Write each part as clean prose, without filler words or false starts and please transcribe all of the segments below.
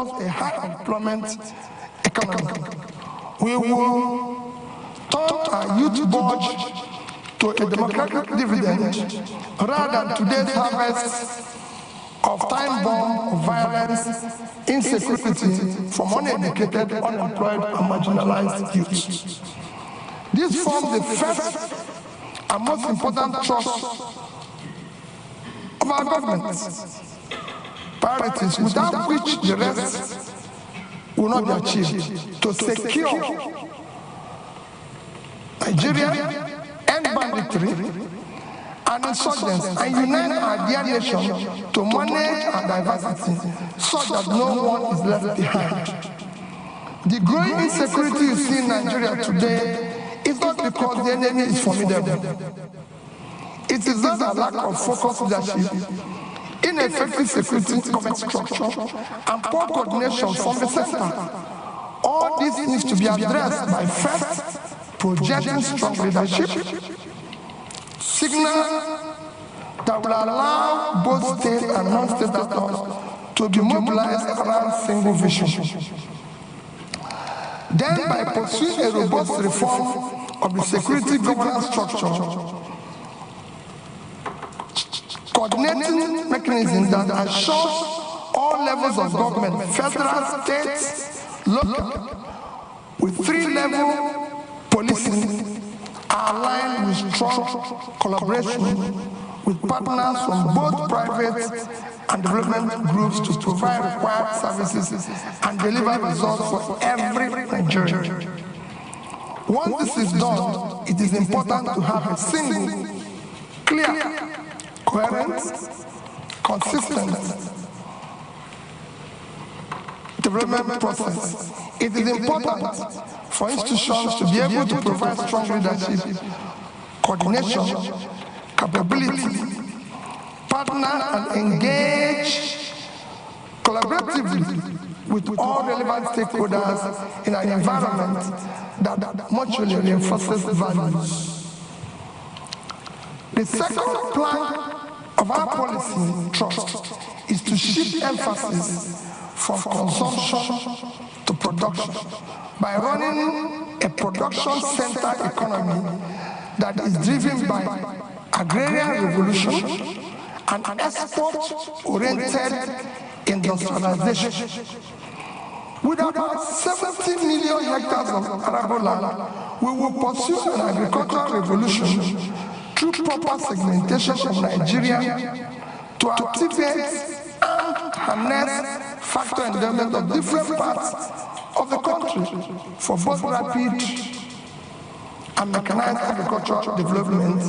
towards a high employment economy. We will turn our youth budget to a democratic dividend rather than today's harvest of time bomb of violence, insecurity from uneducated, unemployed, and marginalized youth. This forms the first and most important trust of our government. Priorities without which the rest will not be achieved to secure Nigeria, end banditry and insurgents, and unite our dear nation to manage our diversity such that no one is left behind. The growing insecurity you see in Nigeria today is not because the enemy is formidable. It is just a lack of focused leadership, ineffective security government structure, and poor coordination from the center. All this needs to be addressed by first projecting strong leadership, signal that will allow both state and non-state actors to be mobilized around single vision. Then, by pursuing a robust reform of the security governance structure, coordinating mechanisms that assure all levels of government, federal, state, local, with three-level policing are aligned with strong collaboration with partners from both private and development groups to provide required services and deliver results for every Nigerian. Once this is done, it is important to have a single, clear, coherent, consistent development process. It is important for institutions to be able to provide strong leadership, coordination, capability, partner and engage collaboratively with all relevant stakeholders in an environment that mutually reinforces values. The second plank of our policy, trust, is to shift emphasis from consumption to production by running a production-centered economy that is driven by agrarian revolution and export-oriented industrialization. With about 70 million hectares of arable land, we will pursue an agricultural revolution through proper segmentation of Nigeria to activate and harness factor endowment of different parts of the country for both rapid and mechanized agricultural development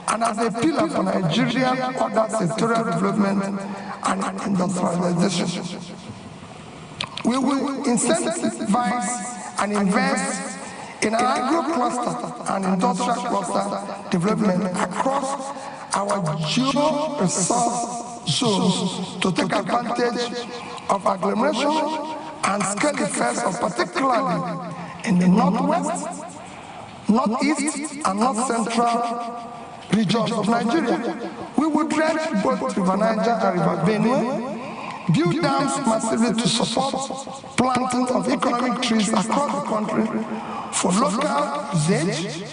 and as a pillar for Nigerian other sectoral development and industrialization. We will incentivize and invest in an agro-cluster and industrial cluster development across our geo-resource zones to take advantage of agglomeration and scale effects of particularly in the northwest, northeast, and north central regions of Nigeria. We will dredge both River Niger and River Benue, build dams massively to support planting of economic trees across the country for local usage,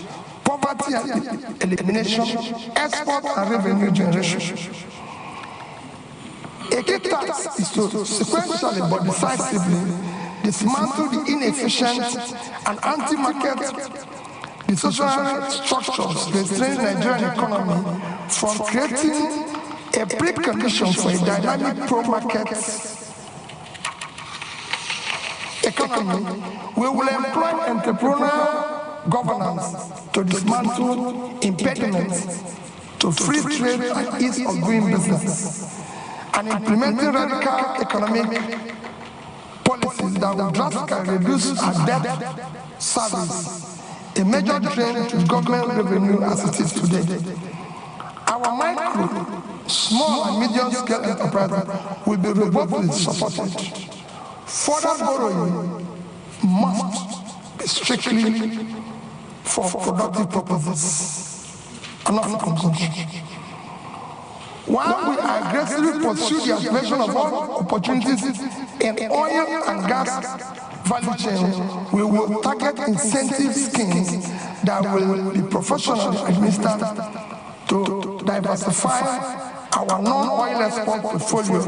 poverty and elimination, export and revenue generation. A key task is to sequentially but decisively dismantle the inefficient and anti-market social structures restraining the Nigerian economy from creating a precondition for a dynamic pro-market economy. We will employ entrepreneurial governance to dismantle impediments to free trade and ease of doing business, and implementing radical economic policies that will drastically reduce our debt service, a major drain to government revenue as it is today. Our micro, small and medium-scale enterprises will be robustly supported. Further borrowing must be strictly for productive purposes and not for consumption. While we aggressively pursue the activation of all opportunities in oil and gas value chain, we will target incentive schemes that will be professionally administered to diversify our non-oil export portfolio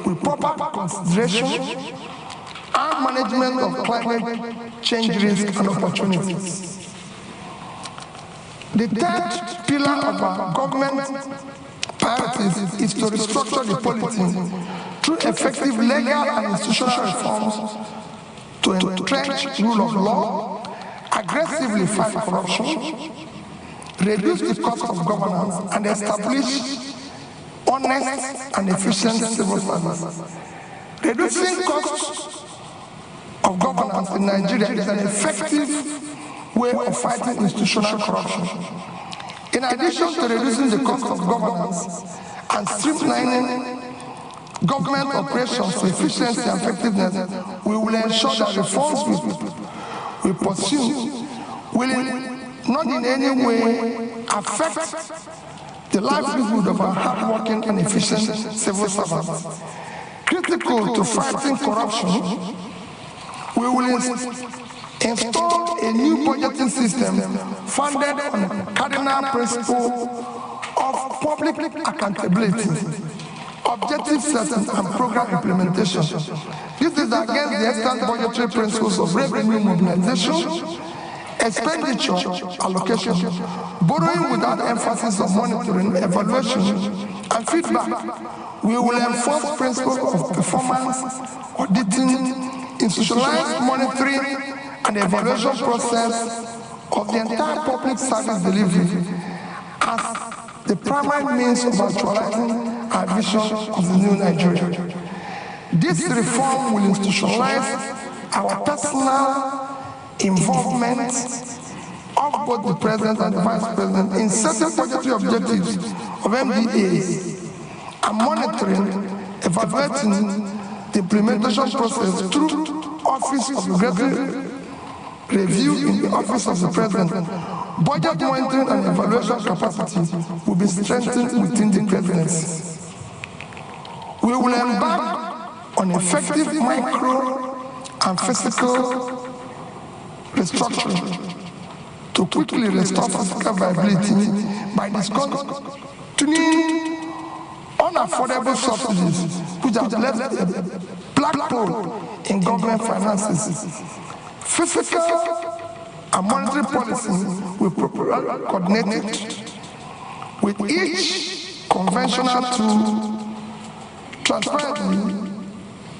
with proper consideration and management of climate change risks and opportunities. The third pillar of our government priorities is to restructure the polity through effective legal and institutional reforms to entrench rule of law, aggressively fight corruption, reduce the cost of governance, and establish honest and efficient civil service. Reducing costs of governance in Nigeria is an effective way of fighting institutional corruption. In addition to reducing the cost of governance and streamlining government operations to efficiency and effectiveness, we will ensure that reforms we pursue will not in any way affect the livelihood of our hardworking and efficient civil servants. Critical to fighting corruption, we will install a new budgeting system founded on the cardinal principle of public accountability, objective setting, and program implementation. This is against the extant budgetary principles of revenue mobilization, expenditure allocation, borrowing without emphasis on monitoring, evaluation, and feedback. We will enforce principles of performance, auditing, institutionalized monitoring, and evaluation process of the entire public service delivery as the primary means of actualizing our vision of the new Nigeria. This reform will institutionalize our personal involvement of both the President and the Vice President in setting budgetary objectives of MDA and monitoring, evaluating the implementation process through Office of Regulatory Review in the Office of the President. Budget monitoring and evaluation capacity will be strengthened within the Presidency. We will embark on effective micro and physical restructuring to quickly restore physical viability by discontinuing unaffordable subsidies which have left a black hole in government finances. Physical and monetary policy will be coordinated with each conventional tool transparently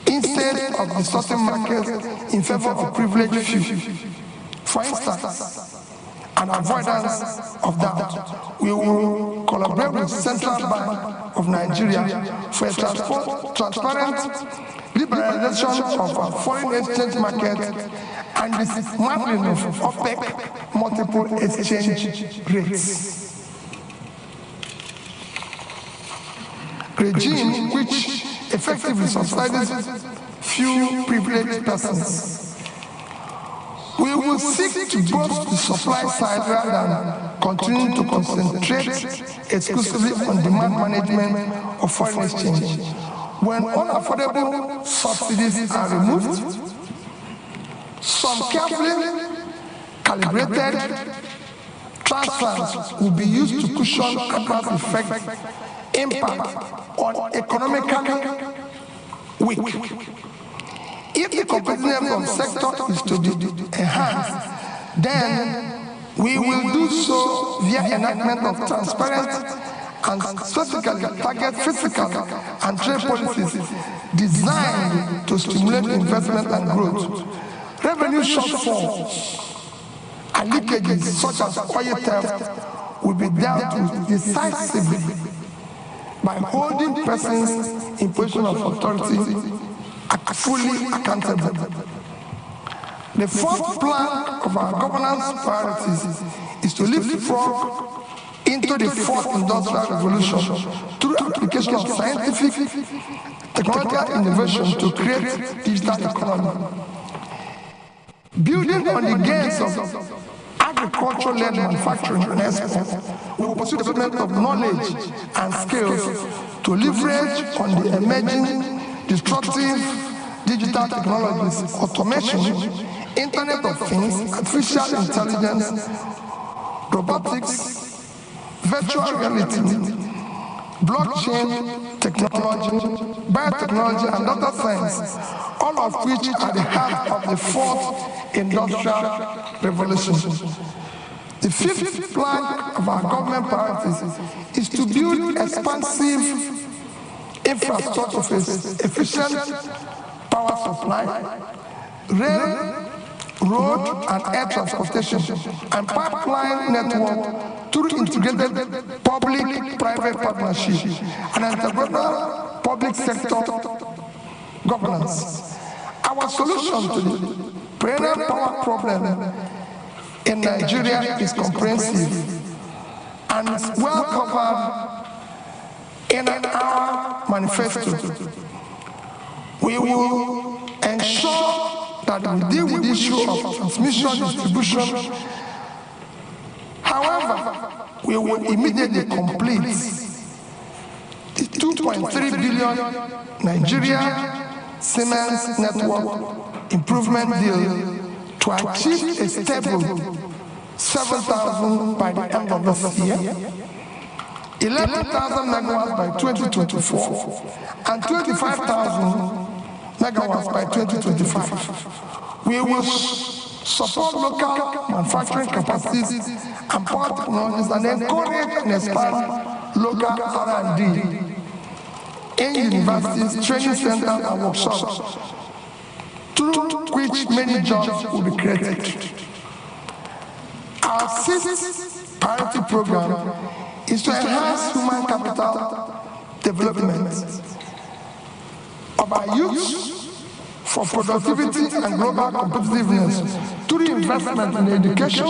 instead of distorting markets in favor of privileged few. For instance, an avoidance of doubt, we will collaborate with Central Bank of Nigeria for a transparent liberalization of our foreign exchange market and the dismantling of OPEC multiple exchange rates. Regime which effectively subsidies few privileged persons. We will seek to boost the supply side rather than continue to concentrate exclusively on demand management of foreign exchange. When unaffordable subsidies are removed, some carefully calibrated transfers will be used to cushion adverse effect impact on economically weak. If the competitiveness of the sector is to be enhanced, then we will do so via enactment of transparent and specifically target fiscal and trade policies designed to stimulate investment and growth. Revenue shortfalls and leakages such as oil theft will be dealt with decisively by holding persons in position of authority fully accountable. The fourth plank of our governance priorities is to leapfrog into the fourth industrial revolution through application of scientific technological innovation to create digital economy. Building on the gains of agriculture-led manufacturing and export, we will pursue the development of knowledge and skills to leverage on the emerging disruptive digital technologies, automation, Internet of Things, artificial intelligence, robotics, virtual reality, blockchain technology, biotechnology, and data science, all of which are the heart of the fourth industrial revolution. The fifth plank of our government priorities is to build expansive infrastructure for efficient power supply, rail, road and air transportation, and pipeline network through integrated public-private partnership and integral public sector governance. Our solution to the perennial power problem in Nigeria is comprehensive and well covered in our manifesto. We will ensure that we deal with the issue of transmission distribution. However, we will immediately complete the 2.3 billion Nigeria Siemens network improvement deal to achieve a stable 7,000 by the end of this year, 11,000 megawatts by 2024, and 25,000 megawatts by 2025. We will support local manufacturing capacities and power technologies and encourage and expand local R&D in universities, training centers, and workshops, through which many jobs will be created. Our sixth priority program is to enhance human capital development of our youth for productivity and global competitiveness through investment in education,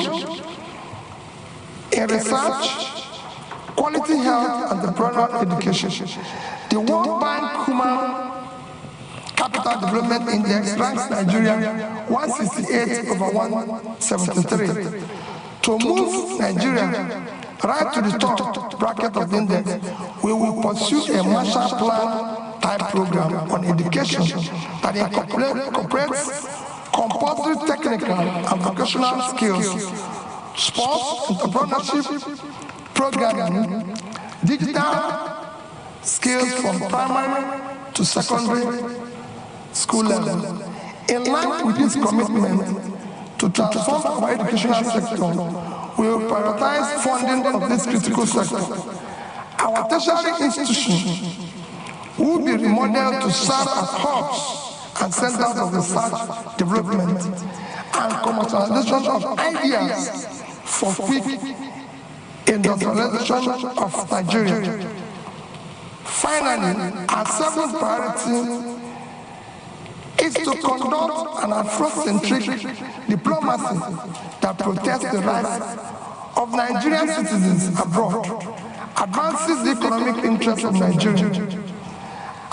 in research, quality health, and entrepreneurial education. The World Bank Human Capital Development Index ranks Nigeria 168 over 173. To move Nigeria right to the top bracket of the index, we will pursue a Marshall Plan type program on education that incorporates compulsory technical and vocational skills, sports, entrepreneurship, programming, digital skills from primary to secondary school level. In line with this commitment to transform our educational sector, we will prioritize funding of this critical sector. Our tertiary institutions will be remodeled to serve as hubs and centers of research, development, and commercialization of ideas for quick industrialization of Nigeria. Finally, our seventh priority is to conduct an Afrocentric diplomacy that protects the rights of Nigerian citizens abroad, advances the economic interests of Nigeria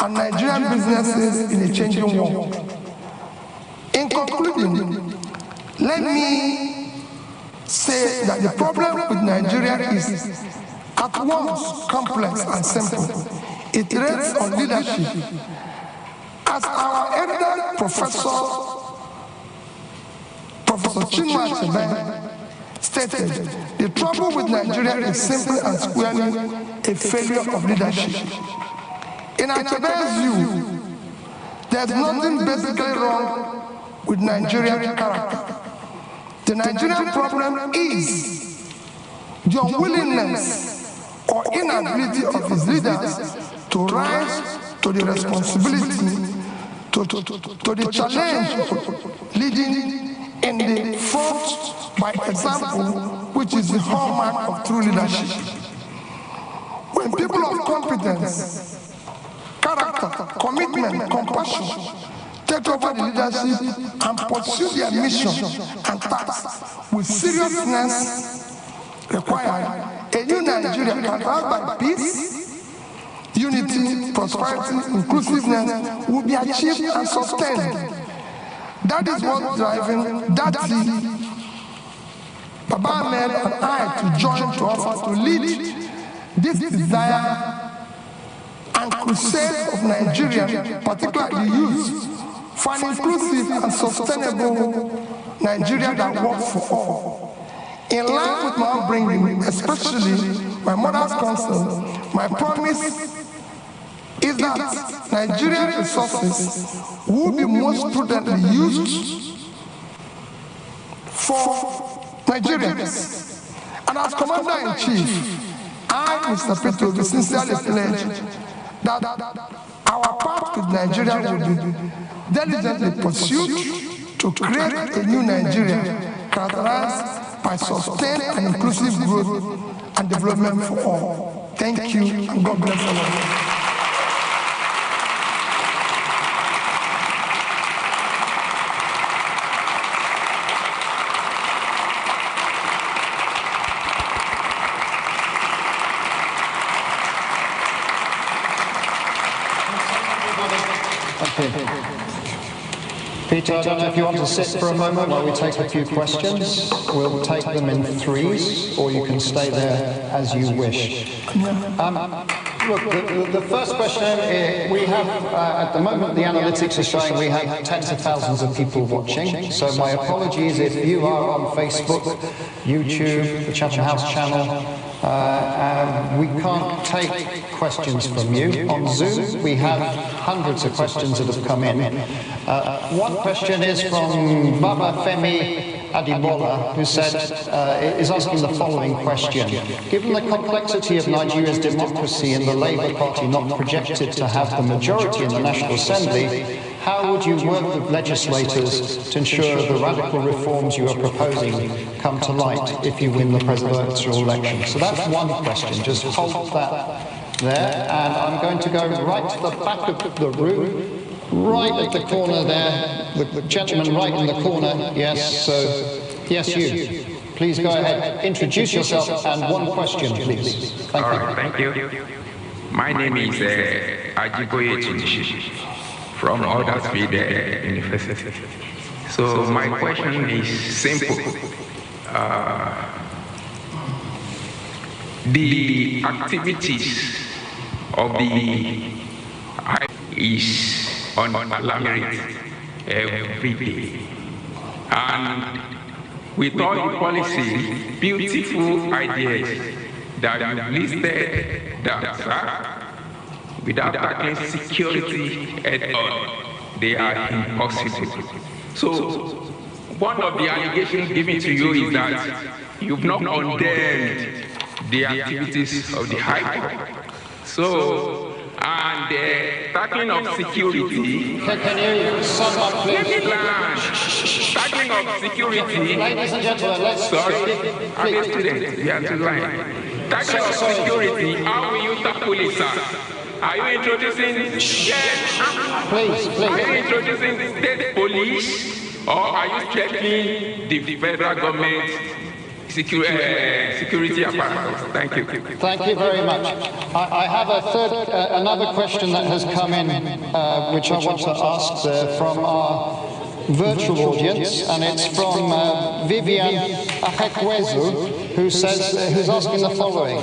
and Nigerian businesses in a changing world. In concluding, let me say that the problem with Nigeria is at once complex and simple. It rests on leadership. As our eminent Professor Chinua Achebe stated, the trouble with Nigeria is simply and squarely a failure of leadership. In Achebe's view, there's nothing basically wrong with Nigerian character. The Nigerian problem is the unwillingness or inability of his leaders to rise to the responsibility, to the challenge of leading in the front by example, which is the hallmark of true leadership. When people of competence, character, commitment, compassion take over the leadership and pursue their mission and tasks with seriousness required, a new Nigeria characterized by peace, unity, prosperity, inclusiveness will be achieved and sustained. That is what's driving Dati, Baba Ahmed, and I to join to offer to lead this desire and crusade of Nigeria, particularly youth, for an inclusive and sustainable Nigeria that works for all. In line with my upbringing, especially my mother's counsel, my promise is that Nigerian resources will be most prudently used for Nigerians. And as Commander-in-Chief, I, Mr. Peter, will sincerely pledge that our path with Nigeria will be diligently pursued to create a new Nigeria characterized by sustained and inclusive growth and development for all. Thank you, and God bless all. Peter, I don't know if you want to sit for a moment while we take a few questions. We'll take them in threes, or you can stay there as you wish. Look, the first question, we have, at the moment, the analytics are showing we have tens of thousands of people watching. So my apologies if you are on Facebook, YouTube, the Chatham House channel. We can't take questions from you. On Zoom, we have hundreds of questions that have come in. One question is from Baba Femi Adibola, who said, is asking the following question. Given the complexity of Nigeria's democracy and the Labour Party not projected to have the majority in the National Assembly, how would you work with legislators to ensure the radical reforms you are proposing come to light if you win the presidential election? So that's one question. Just hold that there. And I'm going to go right to the back of the room. Right at the corner there, the gentleman right in the corner, yes, so, yes you. Please go ahead, introduce yourself and one question, please. Thank you. Thank you. My name is Ajiboye Tunishi from Aldersfield University. So my question is simple. The activities of the is on alarming every day. And with all the policies, beautiful ideas that you listed down, sir, without tackling security at all, they are impossible. So, one of the allegations given to you is that you've not condemned the activities of the High Court. So, and tackling of security. Can you sum up, please? Tackling of security. Ladies and gentlemen, let's sorry, I'm a student. You have to line. Tackling of security. How will you tackle it, sir? Are you introducing? Yes. Please. Are you introducing state police, or are you checking the federal government security apparatus? Thank you. Thank you very much. I have another question that has come in, which I want to ask from our virtual audience, and it's from Vivian Ahekwezu, who's asking the following.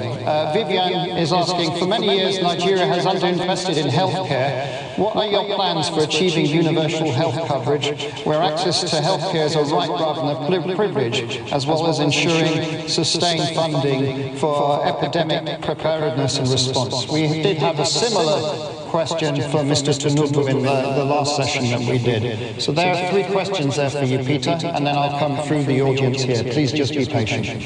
Vivian is asking, for many years Nigeria has underinvested in healthcare. What are your plans for achieving universal health coverage, where access to healthcare is a right rather than a privilege, as well as ensuring sustained funding for epidemic preparedness and response? We did have a similar question for Mr. Tinubu in the last session that we did. So there are three questions there for you, Peter, and then I'll come through the audience here. Please just be patient.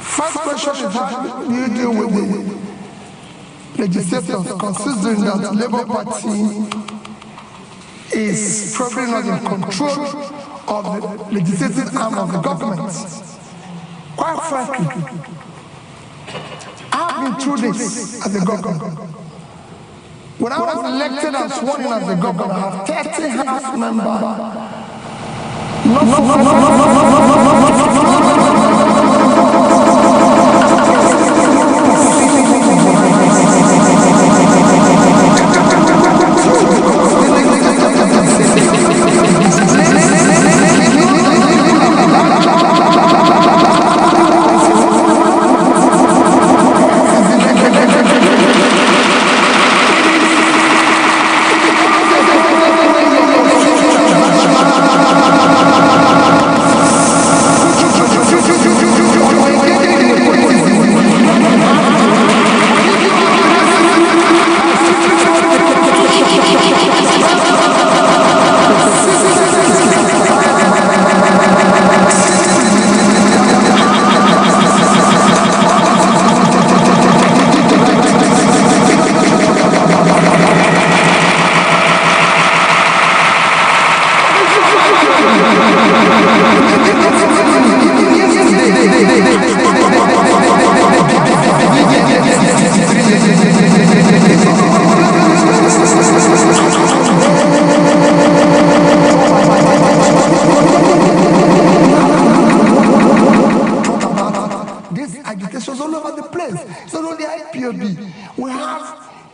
First question is how do you deal with the legislators, considering that the Labour Party is probably not in control of the legislative arm of the government? Quite frankly, I've been through this as a governor. When I was elected and sworn in as a governor, I have 30 House members.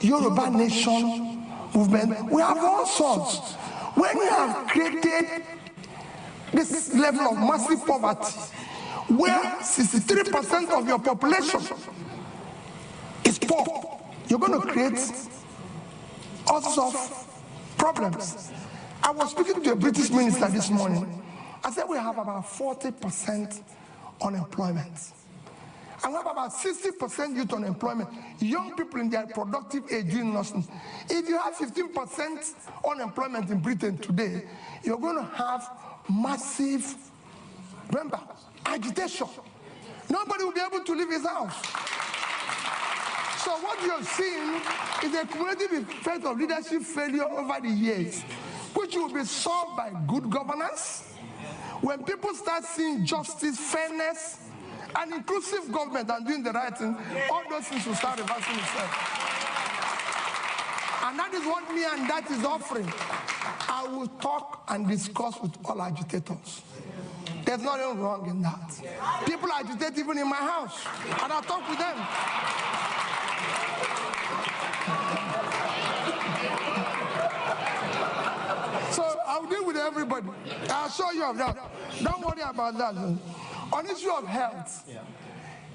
Yoruba Nation movement. We have all sorts. When you have created this level of massive poverty, where 63% of your population is poor, you're going to create all sorts of problems. I was speaking to a British minister this morning. I said we have about 40% unemployment. And we have about 60% youth unemployment, young people in their productive age doing nothing. If you have 15% unemployment in Britain today, you're going to have massive, remember, agitation. Nobody will be able to leave his house. So what you're seeing is a cumulative effect of leadership failure over the years, which will be solved by good governance. When people start seeing justice, fairness, and inclusive government and doing the right thing, all those things will start reversing itself. And that is what me and that is offering. I will talk and discuss with all agitators. There's nothing wrong in that. People agitate even in my house, and I talk with them. So I'll deal with everybody. I'll show you of that. Don't worry about that. On the issue of health,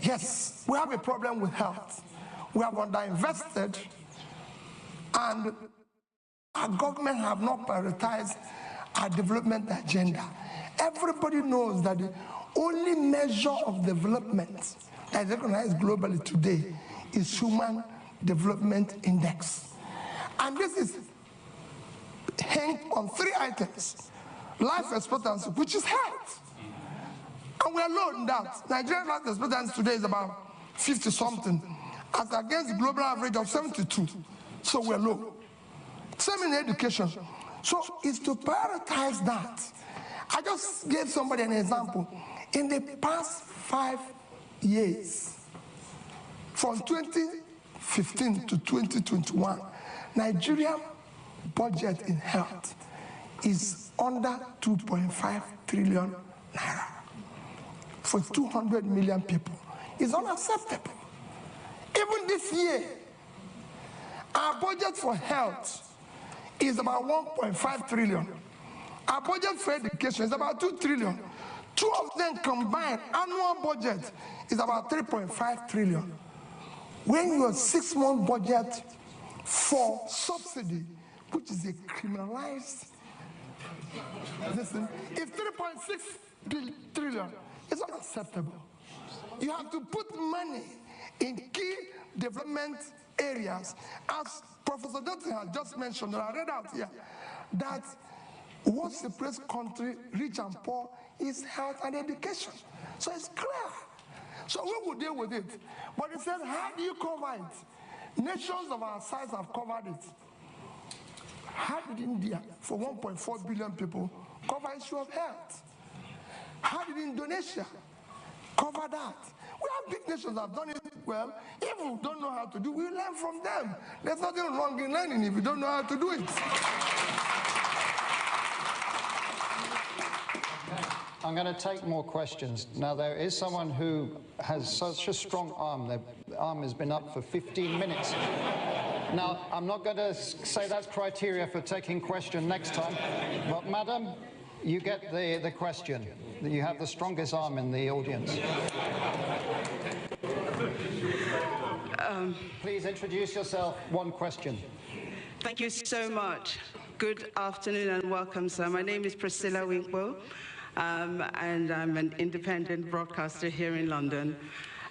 yes, we have a problem with health. We have underinvested, and our government have not prioritized our development agenda. Everybody knows that the only measure of development that is recognized globally today is Human Development Index. And this is hanged on 3 items: life expectancy, which is health. And we are low in that. Nigerian life expectancy today is about 50-something, as against the global average of 72. So we're low. Same in education. So it's to prioritize that. I just gave somebody an example. In the past 5 years, from 2015 to 2021, Nigerian budget in health is under 2.5 trillion naira. For 200 million people. It's unacceptable. Even this year, our budget for health is about 1.5 trillion. Our budget for education is about 2 trillion. 2 of them combined, annual budget is about 3.5 trillion. When your 6-month budget for subsidy, which is a criminalized, listen, is 3.6 trillion. It's unacceptable. You have to put money in key development areas. As Professor Dutton has just mentioned, and I read out here, that what separates country, rich and poor, is health and education. So it's clear. So we will deal with it. But it says, how do you cover it? Nations of our size have covered it. How did India, for 1.4 billion people, cover the issue of health? How did Indonesia cover that? We have big nations that have done it well. If we don't know how to do it, we learn from them. There's nothing wrong in learning if you don't know how to do it. I'm going to take more questions. Now, there is someone who has such a strong arm. The arm has been up for 15 minutes. Now, I'm not going to say that's criteria for taking question next time, but madam, you get the question. You have the strongest arm in the audience. Please introduce yourself. 1 question. Thank you so much. Good afternoon and welcome, sir. My name is Priscilla Winkwo, and I'm an independent broadcaster here in London.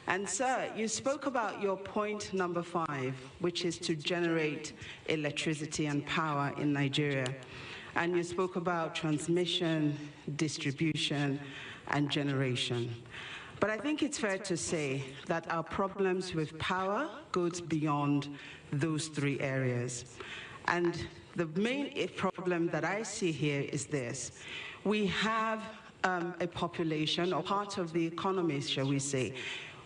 And sir, you spoke about your point number 5, which is to generate electricity and power in Nigeria. And you spoke about transmission, distribution, and generation. But I think it's fair to say that our problems with power goes beyond those 3 areas. And the main problem that I see here is this. We have a population, or part of the economy, shall we say,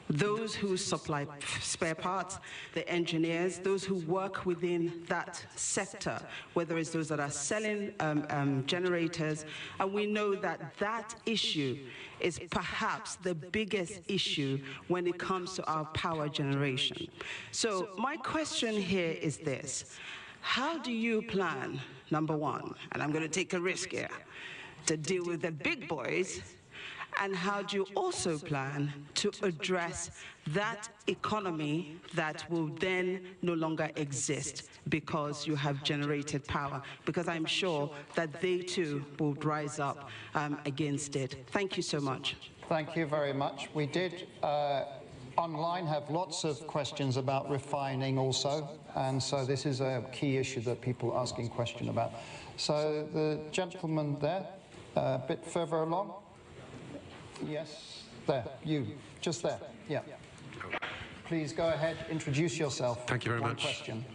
those who supply spare parts, the engineers, those who work within that sector, whether it's those that are selling generators, and we know that that issue is perhaps the biggest issue when it comes to our power generation. So my question here is this: how do you plan, number one, and I'm going to take a risk here, to deal with the big boys? And how do you also plan to address that economy that will then no longer exist because you have generated power? Because I'm sure that they too will rise up against it. Thank you so much. Thank you very much. We did online have lots of questions about refining also, and so this is a key issue that people are asking questions about. So the gentleman there, a bit further along. Yes, there, you, just there, yeah. Please go ahead, introduce yourself. Thank you very much. Question.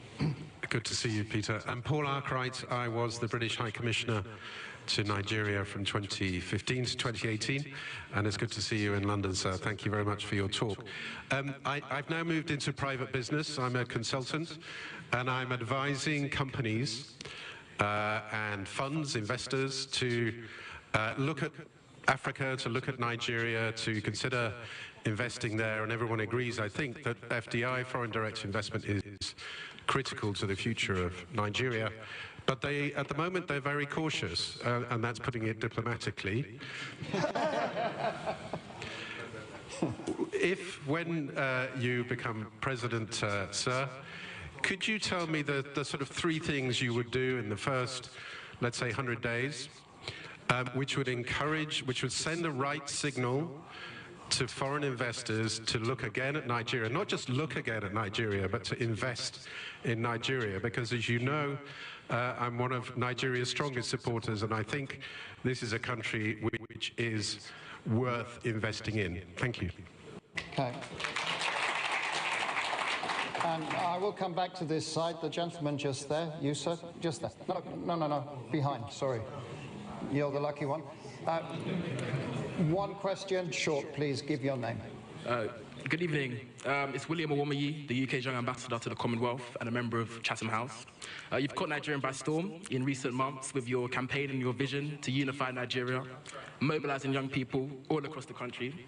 Good to see you, Peter. I'm Paul Arkwright. I was the British High Commissioner to Nigeria from 2015 to 2018, and it's good to see you in London, sir. Thank you very much for your talk. I've now moved into private business. I'm a consultant, and I'm advising companies and funds, investors, to look at Africa, to look at Nigeria, to consider investing there, and everyone agrees, I think, that FDI, foreign direct investment, is critical to the future of Nigeria. But at the moment, they're very cautious, and that's putting it diplomatically. When you become president, sir, could you tell me the sort of 3 things you would do in the first, let's say, 100 days, which would send the right signal to foreign investors to look again at Nigeria, not just look again at Nigeria, but to invest in Nigeria? Because as you know, I'm one of Nigeria's strongest supporters, and I think this is a country which is worth investing in. Thank you. Okay. And I will come back to this side. The gentleman just there. You, sir? Just there. No. Behind, sorry. You're the lucky one. One question, short, please. Give your name. Good evening. It's William Owomayi, the UK's Young Ambassador to the Commonwealth and a member of Chatham House. You've caught Nigeria by storm in recent months with your campaign and your vision to unify Nigeria, mobilizing young people all across the country.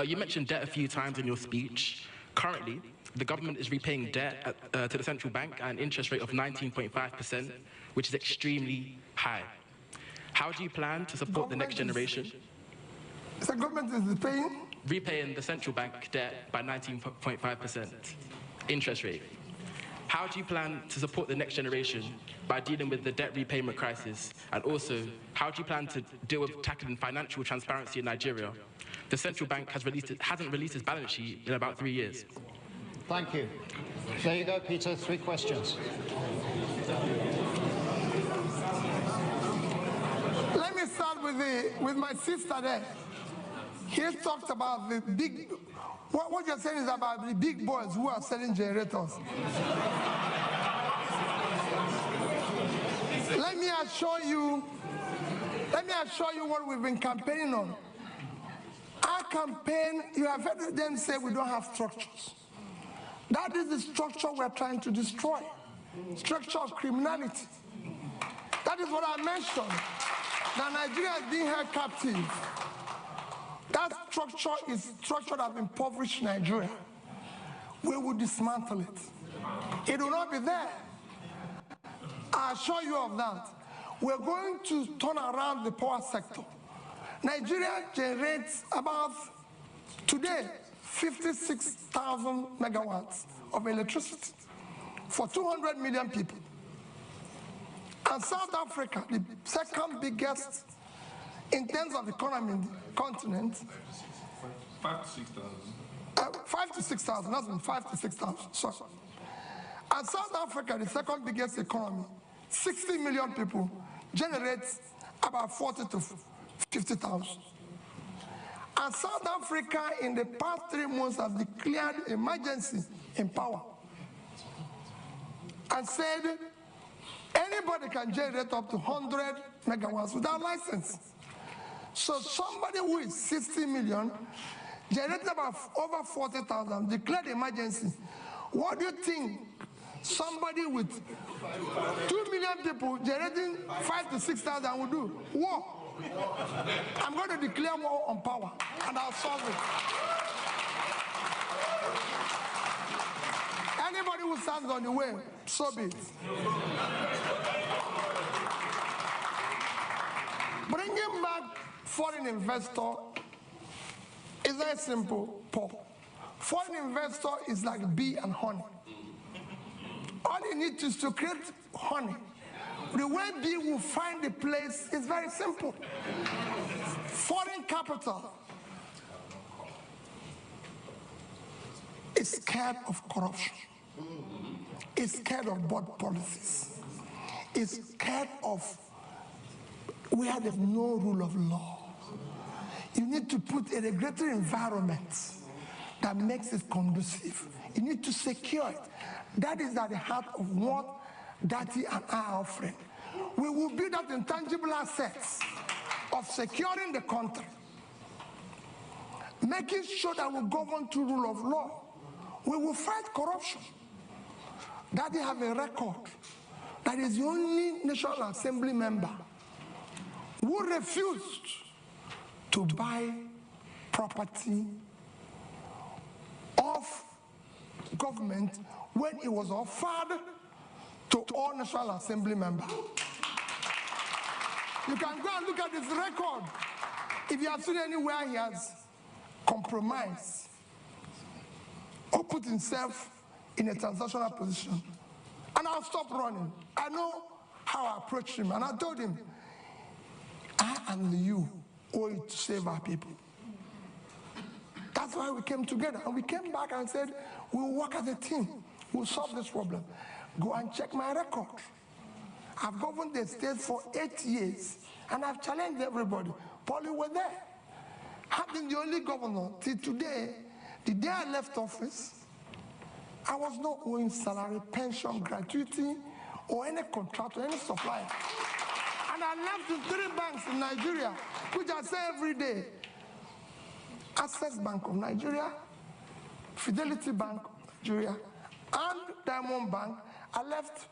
You mentioned debt a few times in your speech. Currently, the government is repaying debt to the central bank at an interest rate of 19.5%, which is extremely high. How do you plan to support the next generation? The government is paying? Repaying the central bank debt by 19.5% interest rate. How do you plan to support the next generation by dealing with the debt repayment crisis? And also, how do you plan to deal with tackling financial transparency in Nigeria? The central bank hasn't released its balance sheet in about 3 years. Thank you. There you go, Peter. 3 questions. Let me start with my sister there. He talked about the big, what you're saying is about the big boys who are selling generators. Let me assure you what we've been campaigning on. Our campaign, you have heard them say we don't have structures. That is the structure we're trying to destroy. Structure of criminality. That is what I mentioned. That Nigeria is being held captive. That structure is structure that impoverished Nigeria. We will dismantle it. It will not be there. I assure you of that. We're going to turn around the power sector. Nigeria generates about, today, 56,000 megawatts of electricity for 200 million people. And South Africa, the second biggest in terms of economy in the continent. 5 to 6,000. 5 to 6,000, not 5 to 6,000, sorry. And South Africa, the second biggest economy, 60 million people, generates about 40 to 50,000. And South Africa, in the past 3 months, has declared emergency in power and said anybody can generate up to 100 megawatts without license. So somebody who is 60 million generated about over 40,000, declared emergency. What do you think somebody with 2 million people generating 5,000 to 6,000 will do? War. I'm going to declare war on power, and I'll solve it. Anybody who stands on the way, so be it. Bringing back foreign investor is very simple, Paul. Foreign investor is like bee and honey. All you need is to create honey. The way bee will find the place is very simple. Foreign capital is scared of corruption. Is scared of bad policies. Is scared of where there's no rule of law. You need to put a regulatory environment that makes it conducive. You need to secure it. That is at the heart of what Dati and I are offering. We will build up intangible assets of securing the country, making sure that we govern to rule of law. We will fight corruption. Dati have a record that is the only National Assembly member who refused to buy property of government when it was offered to all National Assembly members. You can go and look at his record. If you have seen anywhere he has compromised or put himself in a transactional position. And I'll stop running. I know how I approached him, and I told him, I and you owe it to save our people. That's why we came together, and we came back and said, we'll work as a team. We'll solve this problem. Go and check my record. I've governed the state for 8 years, and I've challenged everybody. Paul, you were there. I've been the only governor till today. The day I left office, I was not owing salary, pension, gratuity, or any contract or any supplier. And I left with 3 banks in Nigeria, which I say every day. Access Bank of Nigeria, Fidelity Bank of Nigeria, and Diamond Bank. I left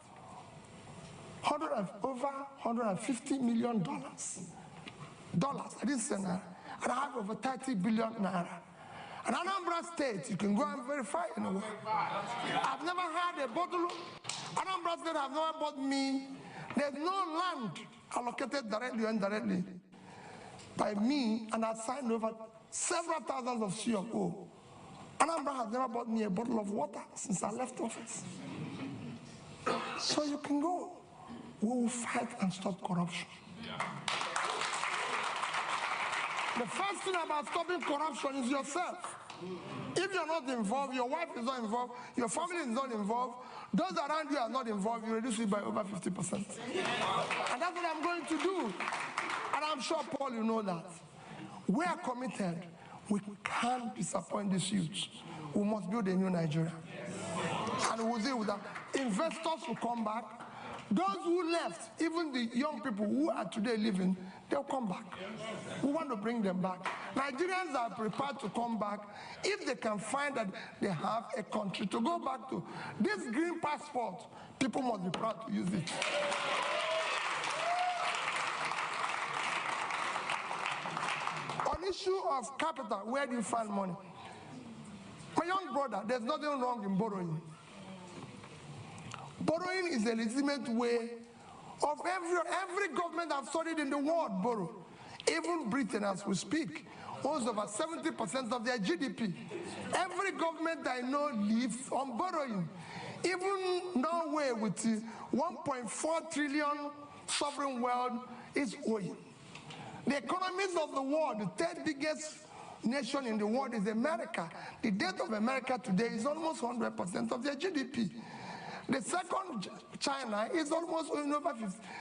over $150 million. I didn't say naira. And I have over 30 billion naira. And Anambra State, you can go and verify in a way. I've never had a bottle. Anambra State have never bought me. There's no land allocated directly or indirectly by me, and I signed over several thousands of CFO. Anambra has never bought me a bottle of water since I left office. So you can go. We will fight and stop corruption. The first thing about stopping corruption is yourself. If you're not involved, your wife is not involved, your family is not involved, those around you are not involved, you reduce it by over 50%. And that's what I'm going to do. And I'm sure, Paul, you know that. We are committed. We can't disappoint these youths. We must build a new Nigeria. And we'll deal with that. Investors will come back. Those who left, even the young people who are today living, they'll come back. We want to bring them back. Nigerians are prepared to come back if they can find that they have a country to go back to. This green passport, people must be proud to use it. On issue of capital, where do you find money? My young brother, there's nothing wrong in borrowing. Borrowing is a legitimate way of every government I've studied in the world borrow. Even Britain, as we speak, owns over 70% of their GDP. Every government I know lives on borrowing. Even Norway, with 1.4 trillion sovereign wealth, is owing. The economies of the world, the 3rd biggest nation in the world is America. The debt of America today is almost 100% of their GDP. The second, China, is almost owing over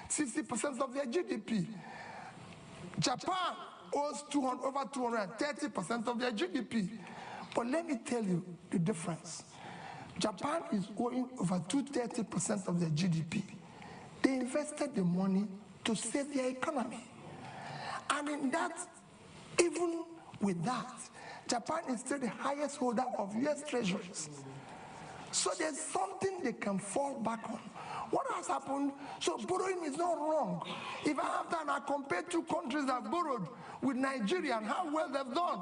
60% of their GDP. Japan owes over 230% of their GDP. But let me tell you the difference. Japan is owing over 230% of their GDP. They invested the money to save their economy. And in that, even with that, Japan is still the highest holder of US treasuries. So there's something they can fall back on. What has happened? So borrowing is not wrong. If I have time, I compare two countries that borrowed with Nigeria and how well they've done.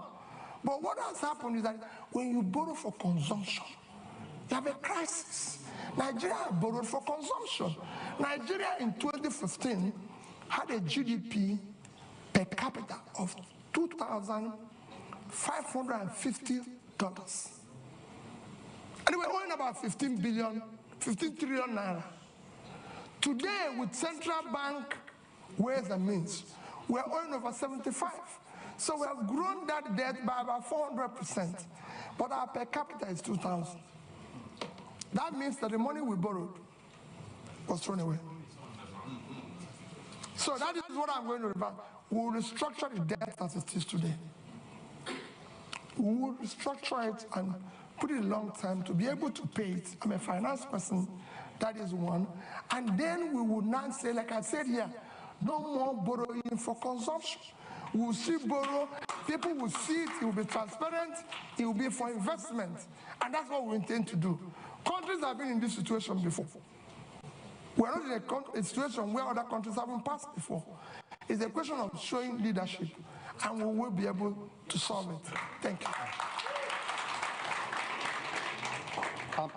But what has happened is that when you borrow for consumption, you have a crisis. Nigeria borrowed for consumption. Nigeria in 2015 had a GDP per capita of $2,550. And they were owing about 15 trillion naira. Today, with central bank ways and means, we're owing over 75. So we have grown that debt by about 400%, but our per capita is 2,000. That means that the money we borrowed was thrown away. So that is what I'm going to revert. We will restructure the debt as it is today. We will restructure it and put it a long time to be able to pay it. I'm a finance person, that is one. And then we will not say, like I said here, no more borrowing for consumption. We will see borrow, people will see it, it will be transparent, it will be for investment. And that's what we intend to do. Countries have been in this situation before. We're not in a situation where other countries haven't passed before. It's a question of showing leadership, and we will be able to solve it. Thank you.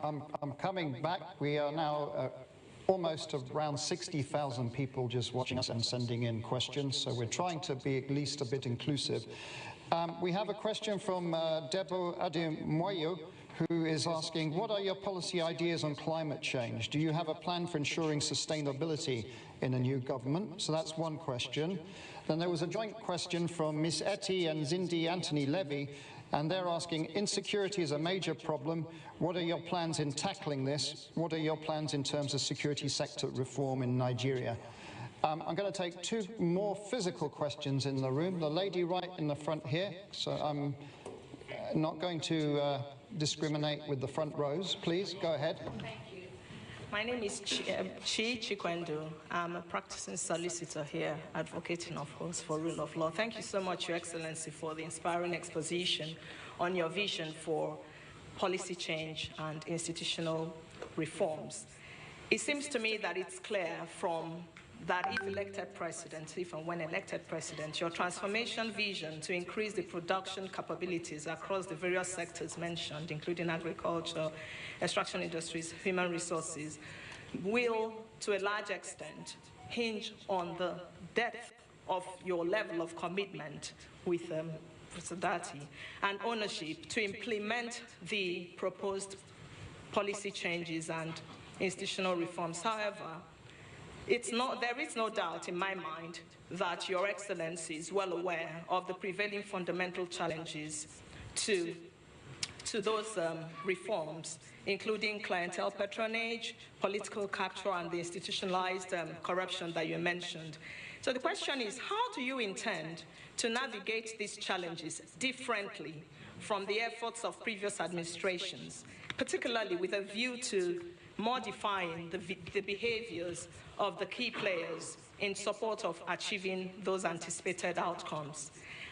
I'm coming back. We are now almost around 60,000 people just watching us and sending in questions, so we're trying to be at least a bit inclusive. We have a question from Debo Ademoyo, who is asking, what are your policy ideas on climate change? Do you have a plan for ensuring sustainability in a new government? So that's one question. Then there was a joint question from Ms. Etty and Zindi Anthony Levy, and they're asking, insecurity is a major problem. What are your plans in tackling this? What are your plans in terms of security sector reform in Nigeria? I'm going to take two more physical questions in the room. The lady right in the front here, so I'm not going to discriminate with the front rows. Please, go ahead. Thank you. My name is Chi Chikwendo. I'm a practicing solicitor here, advocating, of course, for rule of law. Thank you so much, Your Excellency, for the inspiring exposition on your vision for policy change and institutional reforms. It seems to me that it's clear from that if elected president, if and when elected president, your transformation vision to increase the production capabilities across the various sectors mentioned, including agriculture, extraction industries, human resources, will, to a large extent, hinge on the depth of your level of commitment with solidarity and ownership to implement the proposed policy changes and institutional reforms. However, there is no doubt in my mind that Your Excellency is well aware of the prevailing fundamental challenges to those reforms, including clientele patronage, political capture, and the institutionalized corruption that you mentioned. So the question is, how do you intend to navigate these challenges differently from the efforts of previous administrations, particularly with a view to modifying the behaviors of the key players in support of achieving those anticipated outcomes?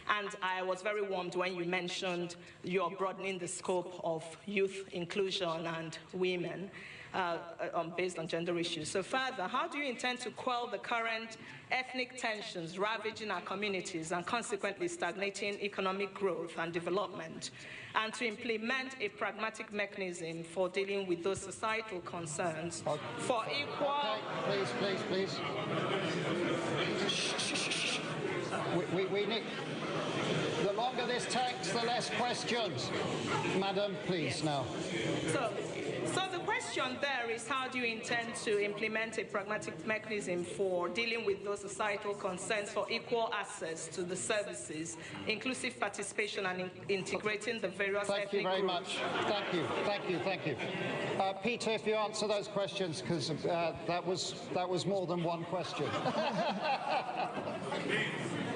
And I was very warmed when you mentioned you're broadening the scope of youth inclusion and women based on gender issues. So further, how do you intend to quell the current ethnic tensions ravaging our communities and consequently stagnating economic growth and development, and to implement a pragmatic mechanism for dealing with those societal concerns for equal... Okay, please. We need... The longer this takes, the less questions. Madam, please, now. So the question there is, how do you intend to implement a pragmatic mechanism for dealing with those societal concerns for equal access to the services, inclusive participation, and integrating the various ethnic groups? Thank you very much. Thank you. Peter, if you answer those questions, because that was more than one question.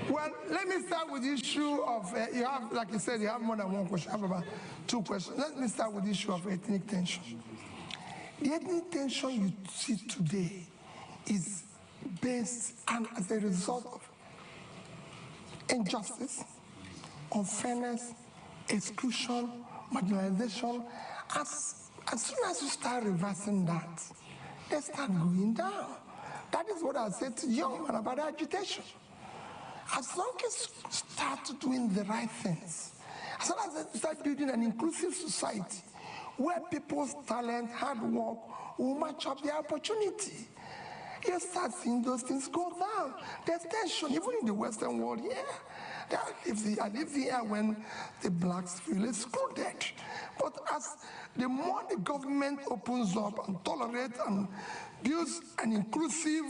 Well, let me start with the issue of, you have, like you said, you have more than one question. I have about two questions. Let me start with the issue of ethnic tension. The ethnic tension you see today is based and as a result of injustice, unfairness, exclusion, marginalization. As soon as you start reversing that, they start going down. That is what I said to young men about agitation. As long as you start doing the right things, as long as you start building an inclusive society where people's talent, hard work will match up their opportunity, you start seeing those things go down. There's tension, even in the Western world, yeah. I live here when the blacks feel excluded. But as the more the government opens up and tolerates and builds an inclusive,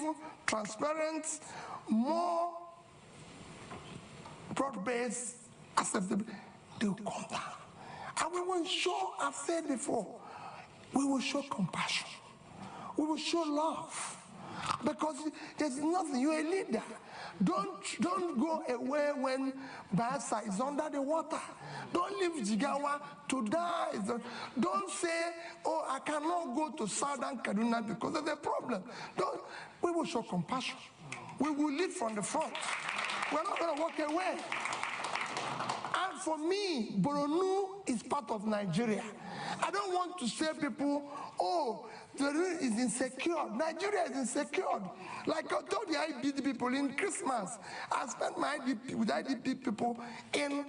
transparent, more broad-based, acceptable, they will come down. And we will show, I've said before, we will show compassion. We will show love. Because there's nothing, you're a leader. Don't go away when Bayelsa is under the water. Don't leave Jigawa to die. Don't say, oh, I cannot go to Southern Kaduna because there's a problem. We will show compassion. We will lead from the front. We're not going to walk away. And for me, Borno is part of Nigeria. I don't want to say people, oh, the region is insecure. Nigeria is insecure. Like I told the IDP people in Christmas, I spent my IDP with IDP people in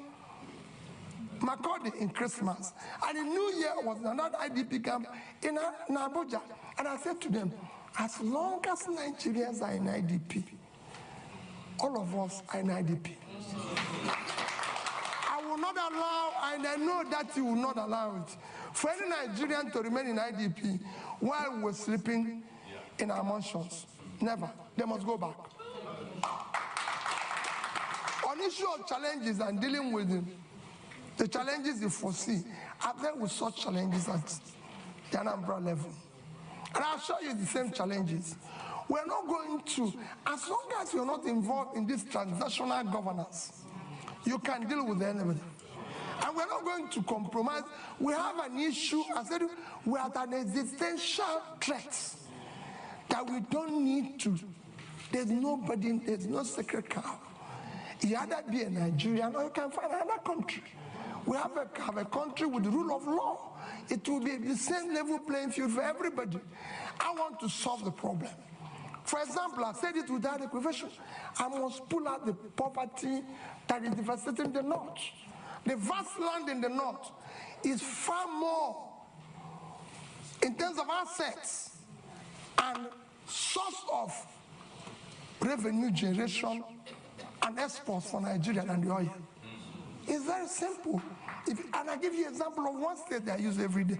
Makurdi in Christmas. And in New Year was another IDP camp in Abuja. And I said to them, as long as Nigerians are in IDP, all of us are in IDP. I will not allow, and I know that you will not allow it, for any Nigerian to remain in IDP while we're sleeping in our mansions. Never. They must go back. On issue of challenges and dealing with the challenges you foresee, I've dealt with such challenges at the Anambra level. And I'll show you the same challenges. We're not going to, as long as you're not involved in this transnational governance, you can deal with anybody. And we're not going to compromise. We have an issue, I said, we're at an existential threat that we don't need to. There's nobody, there's no sacred cow. You either be a Nigerian or you can find another country. We have a country with the rule of law. It will be the same level playing field for everybody. I want to solve the problem. For example, I said it without equivocation. I must pull out the poverty that is devastating the north. The vast land in the north is far more in terms of assets and source of revenue generation and exports for Nigeria than the oil. It's very simple. And I give you an example of one state that I use every day.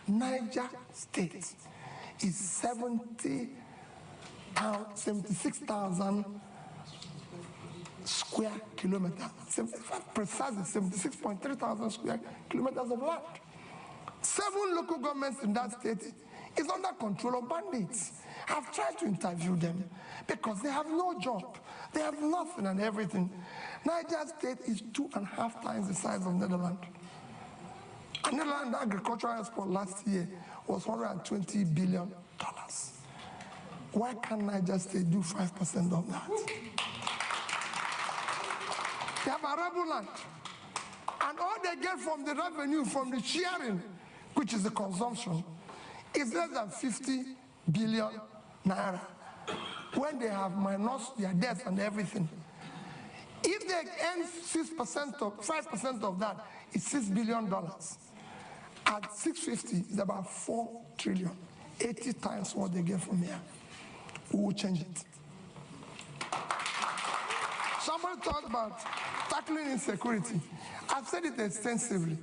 Niger State is 76,000 square kilometers, precisely 76.3 thousand square kilometers of land. 7 local governments in that state is under control of bandits. I've tried to interview them because they have no job. They have nothing and everything. Niger State is 2.5 times the size of Netherlands. And Netherlands agricultural export last year was $120 billion. Why can't Niger State do 5% of that? They have arable land. And all they get from the revenue, from the sharing, which is the consumption, is less than 50 billion naira. When they have minus their debts and everything. If they earn 6% of 5% of that, it's $6 billion. At 650, it's about 4 trillion, 80 times what they get from here. We will change it. Somebody talked about tackling insecurity. I've said it extensively.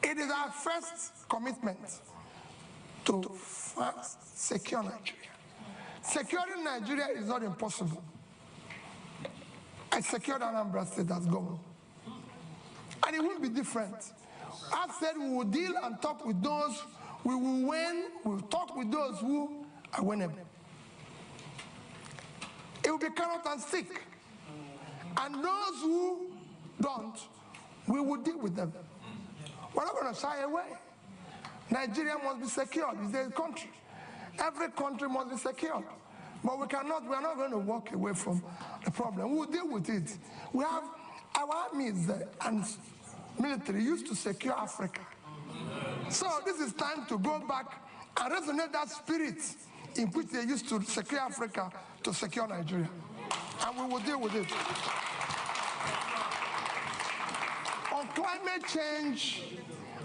It is our first commitment to first secure Nigeria. Securing Nigeria is not impossible. I secured Anambra State as governor. And it won't be different. I've said we will deal and talk with those we will win, we will talk with those who are winnable. It will be carrot and stick. And those who don't, we will deal with them. We're not going to shy away. Nigeria must be secured. It's a country. Every country must be secured. But we're not going to walk away from the problem. We'll deal with it. We have our armies and military used to secure Africa. So this is time to go back and resonate that spirit in which they used to secure Africa to secure Nigeria. And we will deal with it. On climate change,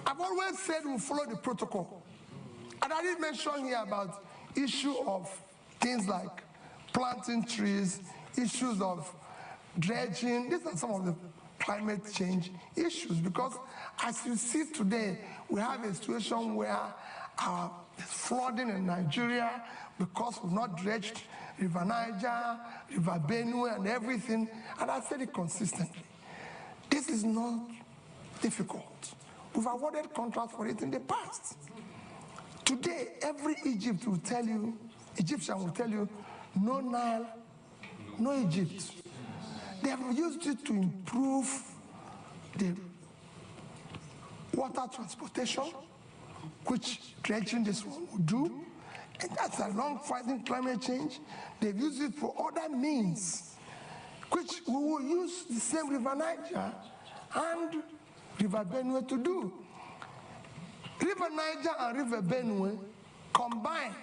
I've always said we'll follow the protocol. And I did mention here about issue of things like planting trees, issues of dredging. These are some of the climate change issues, because as you see today, we have a situation where our flooding in Nigeria, because we've not dredged River Niger, River Benue, and everything, and I said it consistently. This is not difficult. We've awarded contracts for it in the past. Today, every Egyptian will tell you, no Nile, no Egypt. They have used it to improve the water transportation, which dredging this one will do. And that's a long fighting climate change. They've used it for other means, which we will use the same River Niger and River Benue to do. River Niger and River Benue combined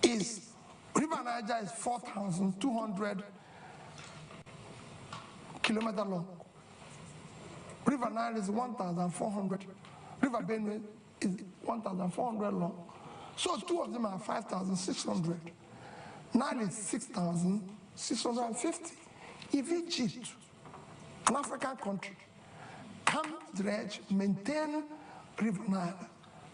is, River Niger is 4,200 kilometers long. River Nile is 1,400. River Benue is 1,400 long. So two of them are 5,600. Nile is 6,650. If Egypt, an African country, can dredge, maintain River Nile,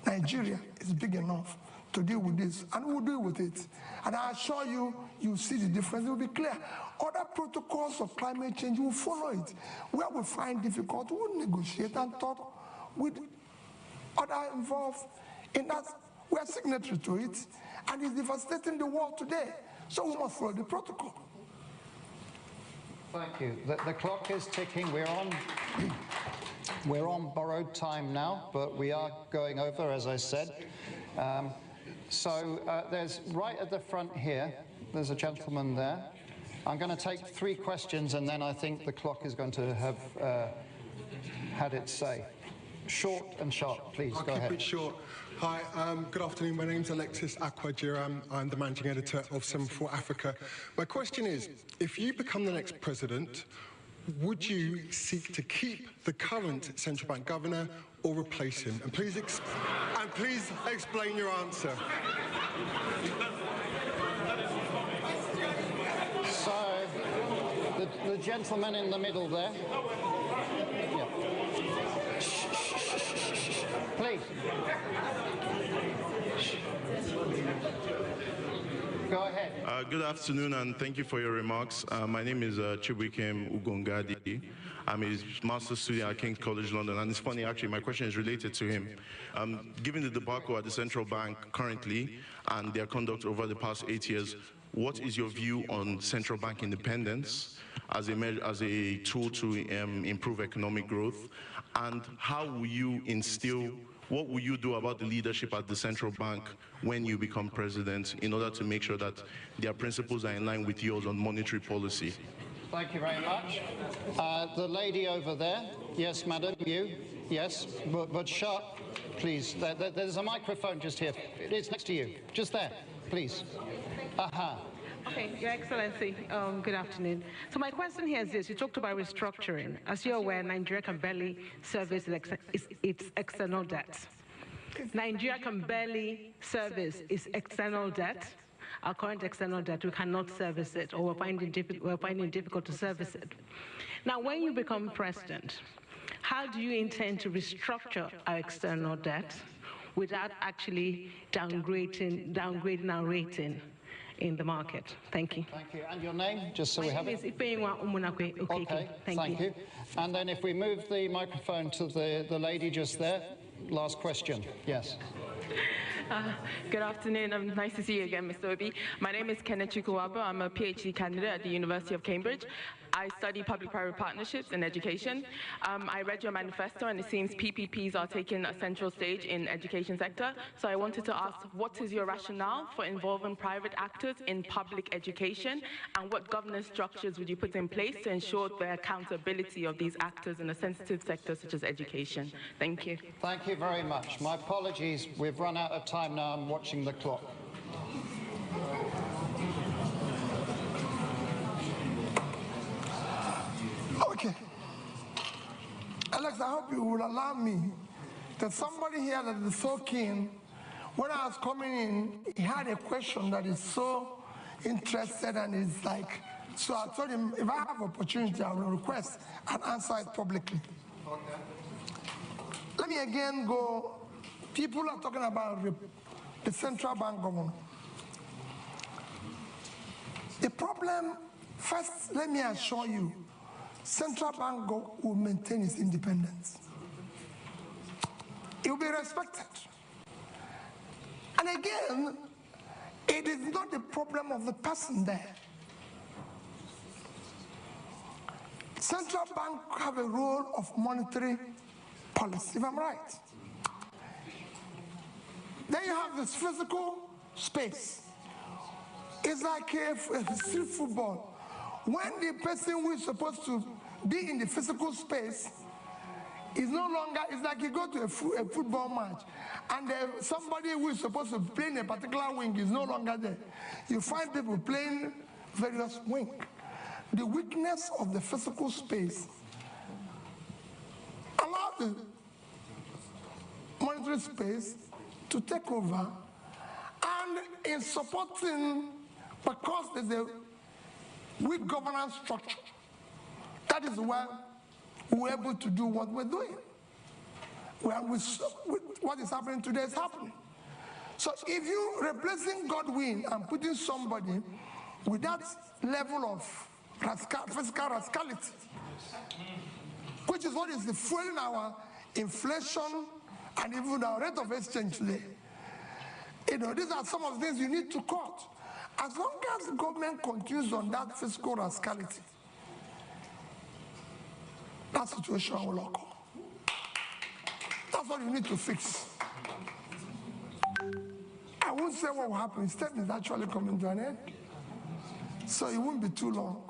Nigeria is big enough to deal with this, and we'll deal with it. And I assure you, you'll see the difference, it will be clear. Other protocols of climate change, we'll follow it. Where we find difficult, we'll negotiate and talk with other involved in that. We're signatory to it, and it's devastating the world today. So we must follow the protocol. Thank you. The clock is ticking. We're on borrowed time now, but we are going over, as I said. There's right at the front here, there's a gentleman there. I'm going to take 3 questions, and then I think the clock is going to have had its say. Short and sharp, please. Go ahead. I'll keep it short. Hi, good afternoon. My name's Alexis Akwajiram. I'm the managing editor of 74 Africa. My question is, if you become the next president, would you seek to keep the current central bank governor or replace him? And please explain your answer. So, the gentleman in the middle there. Yeah. Please. Go ahead. Good afternoon, and thank you for your remarks. My name is Chibuikem Ugongadi. I'm a master's student at King's College London, and it's funny, actually, my question is related to him. Given the debacle at the central bank currently and their conduct over the past 8 years, what is your view on central bank independence as a tool to improve economic growth? And how will you instill, what will you do about the leadership at the central bank when you become president in order to make sure that their principles are in line with yours on monetary policy? Thank you very much. The lady over there. Yes, madam, you. Yes, but sharp, please. There's a microphone just here. It's next to you. Just there, please. Aha. Okay, Your Excellency, good afternoon. So my question here is this. You talked about restructuring. As you're aware, Nigeria can barely service its external debt. Nigeria can barely service its external debt. Our current external debt, we cannot service it, or we're finding it difficult to service it. Now, when you become president, how do you intend to restructure our external debt without actually downgrading our rating in the market? Thank you. Thank you. And your name, just so we have it? Okay, thank you. And then if we move the microphone to the lady just there, last question. Yes. Good afternoon. Nice to see you again, Mr. Obi. My name is Kenneth Chukwuwabo. I'm a PhD candidate at the University of Cambridge. I study public-private partnerships in education. I read your manifesto, and it seems PPPs are taking a central stage in education sector. So I wanted to ask, what is your rationale for involving private actors in public education, and what governance structures would you put in place to ensure the accountability of these actors in a sensitive sector such as education? Thank you. Thank you very much. My apologies, we've run out of time now. I'm watching the clock. Okay. Alex, I hope you will allow me. There's somebody here that is so keen. When I was coming in, he had a question that is so interested and is like, so I told him, if I have opportunity, I will request and answer it publicly. Okay. Let me again go. People are talking about the central bank governor. The problem, first, let me assure you, central bank will maintain its independence. It will be respected. And again, it is not the problem of the person there. Central bank have a role of monetary policy, if I'm right. Then you have this physical space. It's like a street football. When the person who is supposed to be in the physical space is no longer, it's like you go to a football match and somebody who is supposed to play in a particular wing is no longer there. You find people playing various wings. The weakness of the physical space allows the monetary space to take over, and in supporting, because there's a weak governance structure, that is why we're able to do what we're doing. What is happening today is happening. So if you're replacing Godwin and putting somebody with that level of fiscal rascality, which is what is fueling our inflation and even our rate of exchange today, these are some of the things you need to cut. As long as the government continues on that fiscal rascality, that situation will occur. That's what you need to fix. I won't say what will happen. Instead, it's actually coming to an end. So it won't be too long.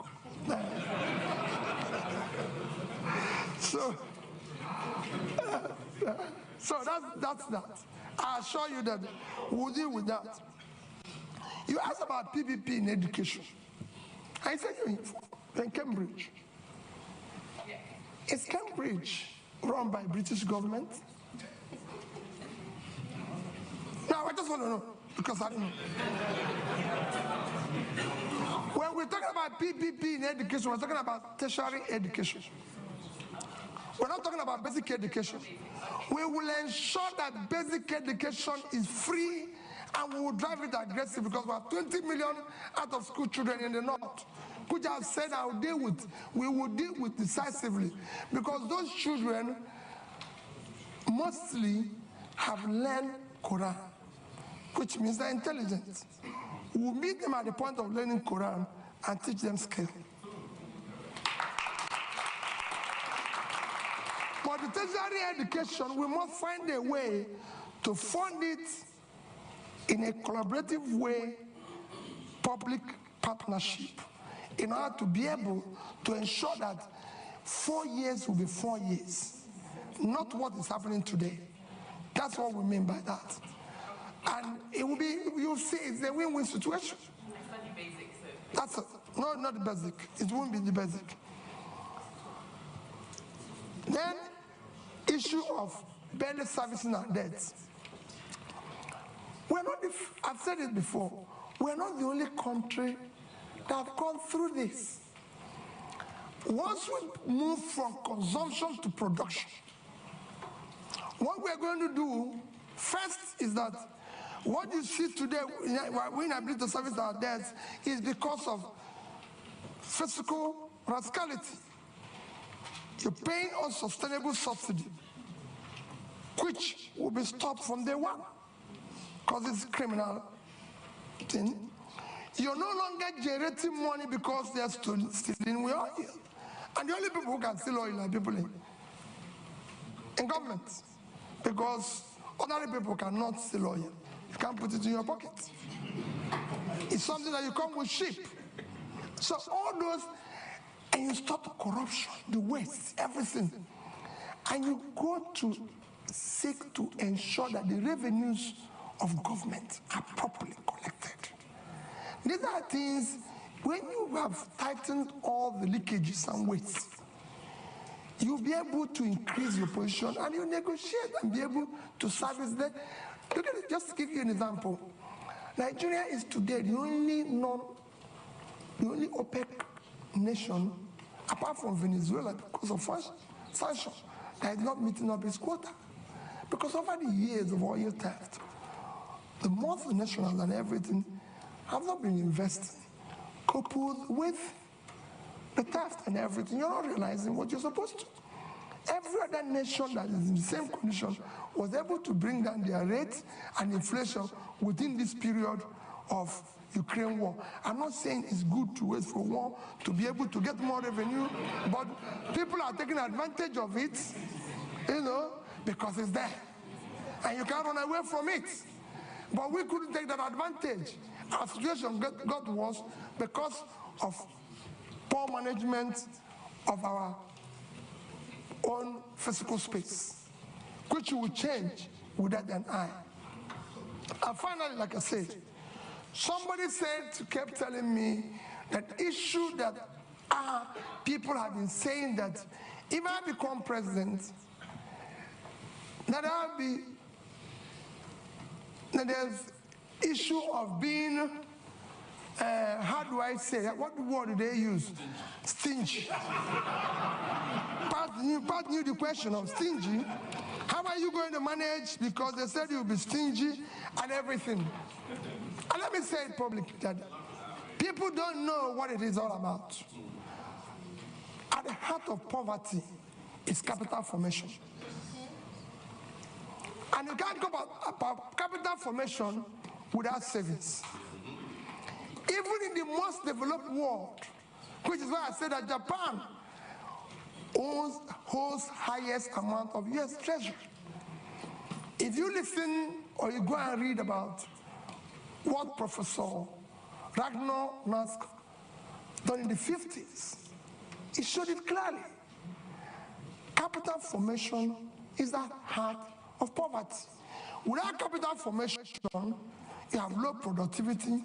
So that's that. I assure you that we'll deal with that. You asked about PPP in education. I said you're in Cambridge. Is Cambridge run by British government? No, I just want to know, because I don't know. When we're talking about PPP in education, we're talking about tertiary education. We're not talking about basic education. We will ensure that basic education is free, and we will drive it aggressive, because we have 20 million out of school children in the north, which I've said we will deal with decisively, because those children mostly have learned Quran, which means they're intelligent. We'll meet them at the point of learning Quran and teach them skill. For the tertiary education, we must find a way to fund it in a collaborative way, public partnership, in order to be able to ensure that 4 years will be 4 years, not what is happening today. That's what we mean by that. And it will be, you'll see, it's a win-win situation. I study basic, so. That's it. No, not the basic. It won't be the basic. Then, issue of barely servicing our debts. We're not, I've said it before, we're not the only country that have gone through this. Once we move from consumption to production, what we're going to do first is that what you see today, we're inability to service our debts, is because of fiscal rascality. You're paying unsustainable subsidy, which will be stopped from day one, because it's a criminal thing. You're no longer generating money because they're stealing oil. And the only people who can steal oil are people in government. Because ordinary people cannot steal oil. You can't put it in your pocket. It's something that you come with sheep. So all those, and you stop corruption, the waste, everything. And you go to seek to ensure that the revenues of government are properly collected. These are things, when you have tightened all the leakages and wastes, you'll be able to increase your position and you negotiate and be able to service them. Look at it, just to give you an example. Nigeria is today the only OPEC nation, apart from Venezuela, because of sanctions, that is not meeting up its quota. Because over the years of oil theft, the multinationals and everything have not been investing, coupled with the theft and everything. You're not realizing what you're supposed to. Every other nation that is in the same condition was able to bring down their rates and inflation within this period of Ukraine war. I'm not saying it's good to wait for war to be able to get more revenue, but people are taking advantage of it, you know, because it's there. And you can't run away from it. But we couldn't take that advantage. Our situation got worse because of poor management of our own physical space, which will change with that and I. And finally, like I said, somebody kept telling me that issue that people have been saying that if I become president, that there's issue of being, how do I say, what word do they use? Stingy. Pat knew the question of stingy. How are you going to manage? Because they said you'll be stingy and everything. And let me say it publicly that people don't know what it is all about. At the heart of poverty is capital formation. And you can't go about capital formation without savings. Even in the most developed world, which is why I said that Japan holds highest amount of US treasury. If you listen or you go and read about what Professor Ragnar Nask done in the 50s, he showed it clearly. Capital formation is the heart of poverty. Without capital formation, you have low productivity,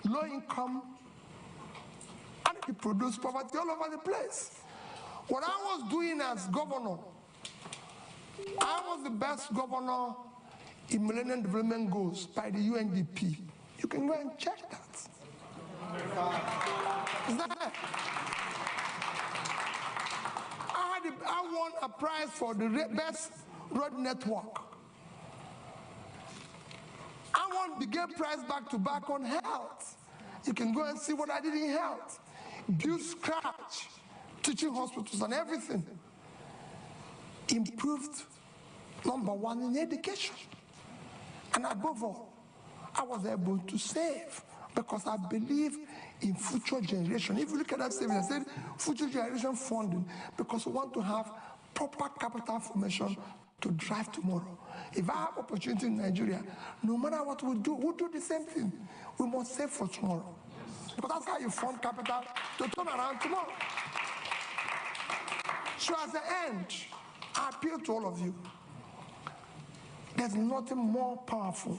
low income, and you produce poverty all over the place. What I was doing as governor, I was the best governor in Millennium Development Goals by the UNDP. You can go and check that. Is that it? I won a prize for the best road network. I won the Gay Prize back-to-back on health. You can go and see what I did in health. Build scratch, teaching hospitals and everything. Improved #1 in education. And above all, I was able to save because I believe in future generation. If you look at that savings, I said future generation funding because we want to have proper capital formation to drive tomorrow. If I have opportunity in Nigeria, no matter what we do, we'll do the same thing. We must save for tomorrow. Because that's how you fund capital to turn around tomorrow. So at the end, I appeal to all of you. There's nothing more powerful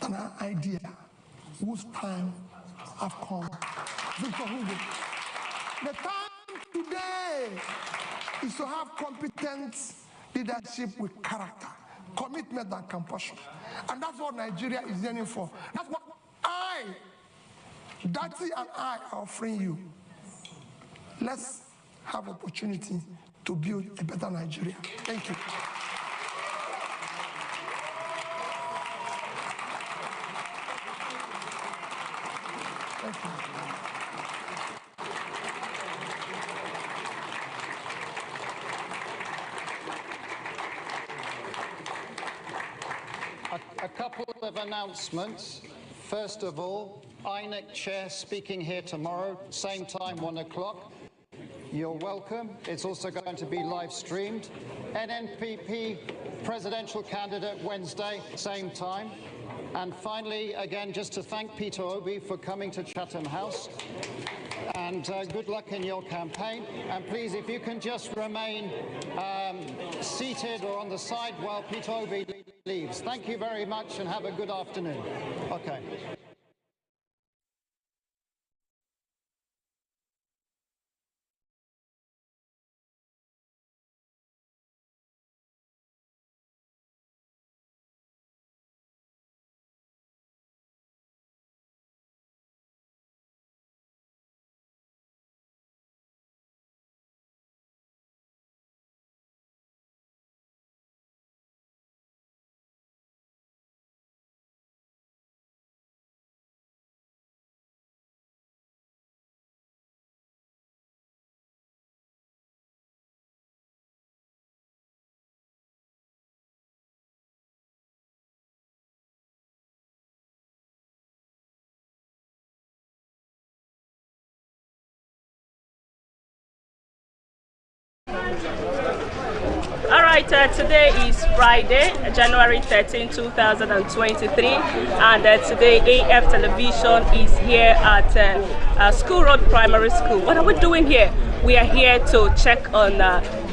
than an idea whose time has come. Victor Hugo. The time today is to have competent leadership with character, commitment and compassion. And that's what Nigeria is yearning for. That's what Dati and I are offering you. Let's have opportunity to build a better Nigeria. Thank you. Thank you. A couple of announcements. First of all, INEC chair speaking here tomorrow, same time, 1 o'clock. You're welcome. It's also going to be live streamed. NNPP presidential candidate Wednesday, same time. And finally, again, just to thank Peter Obi for coming to Chatham House. And good luck in your campaign. And please, if you can just remain seated or on the side while Peter Obi leaves. Thank you very much and have a good afternoon. Okay. All right, today is Friday, January 13, 2023, and today AF Television is here at School Road Primary School. What are we doing here? We are here to check on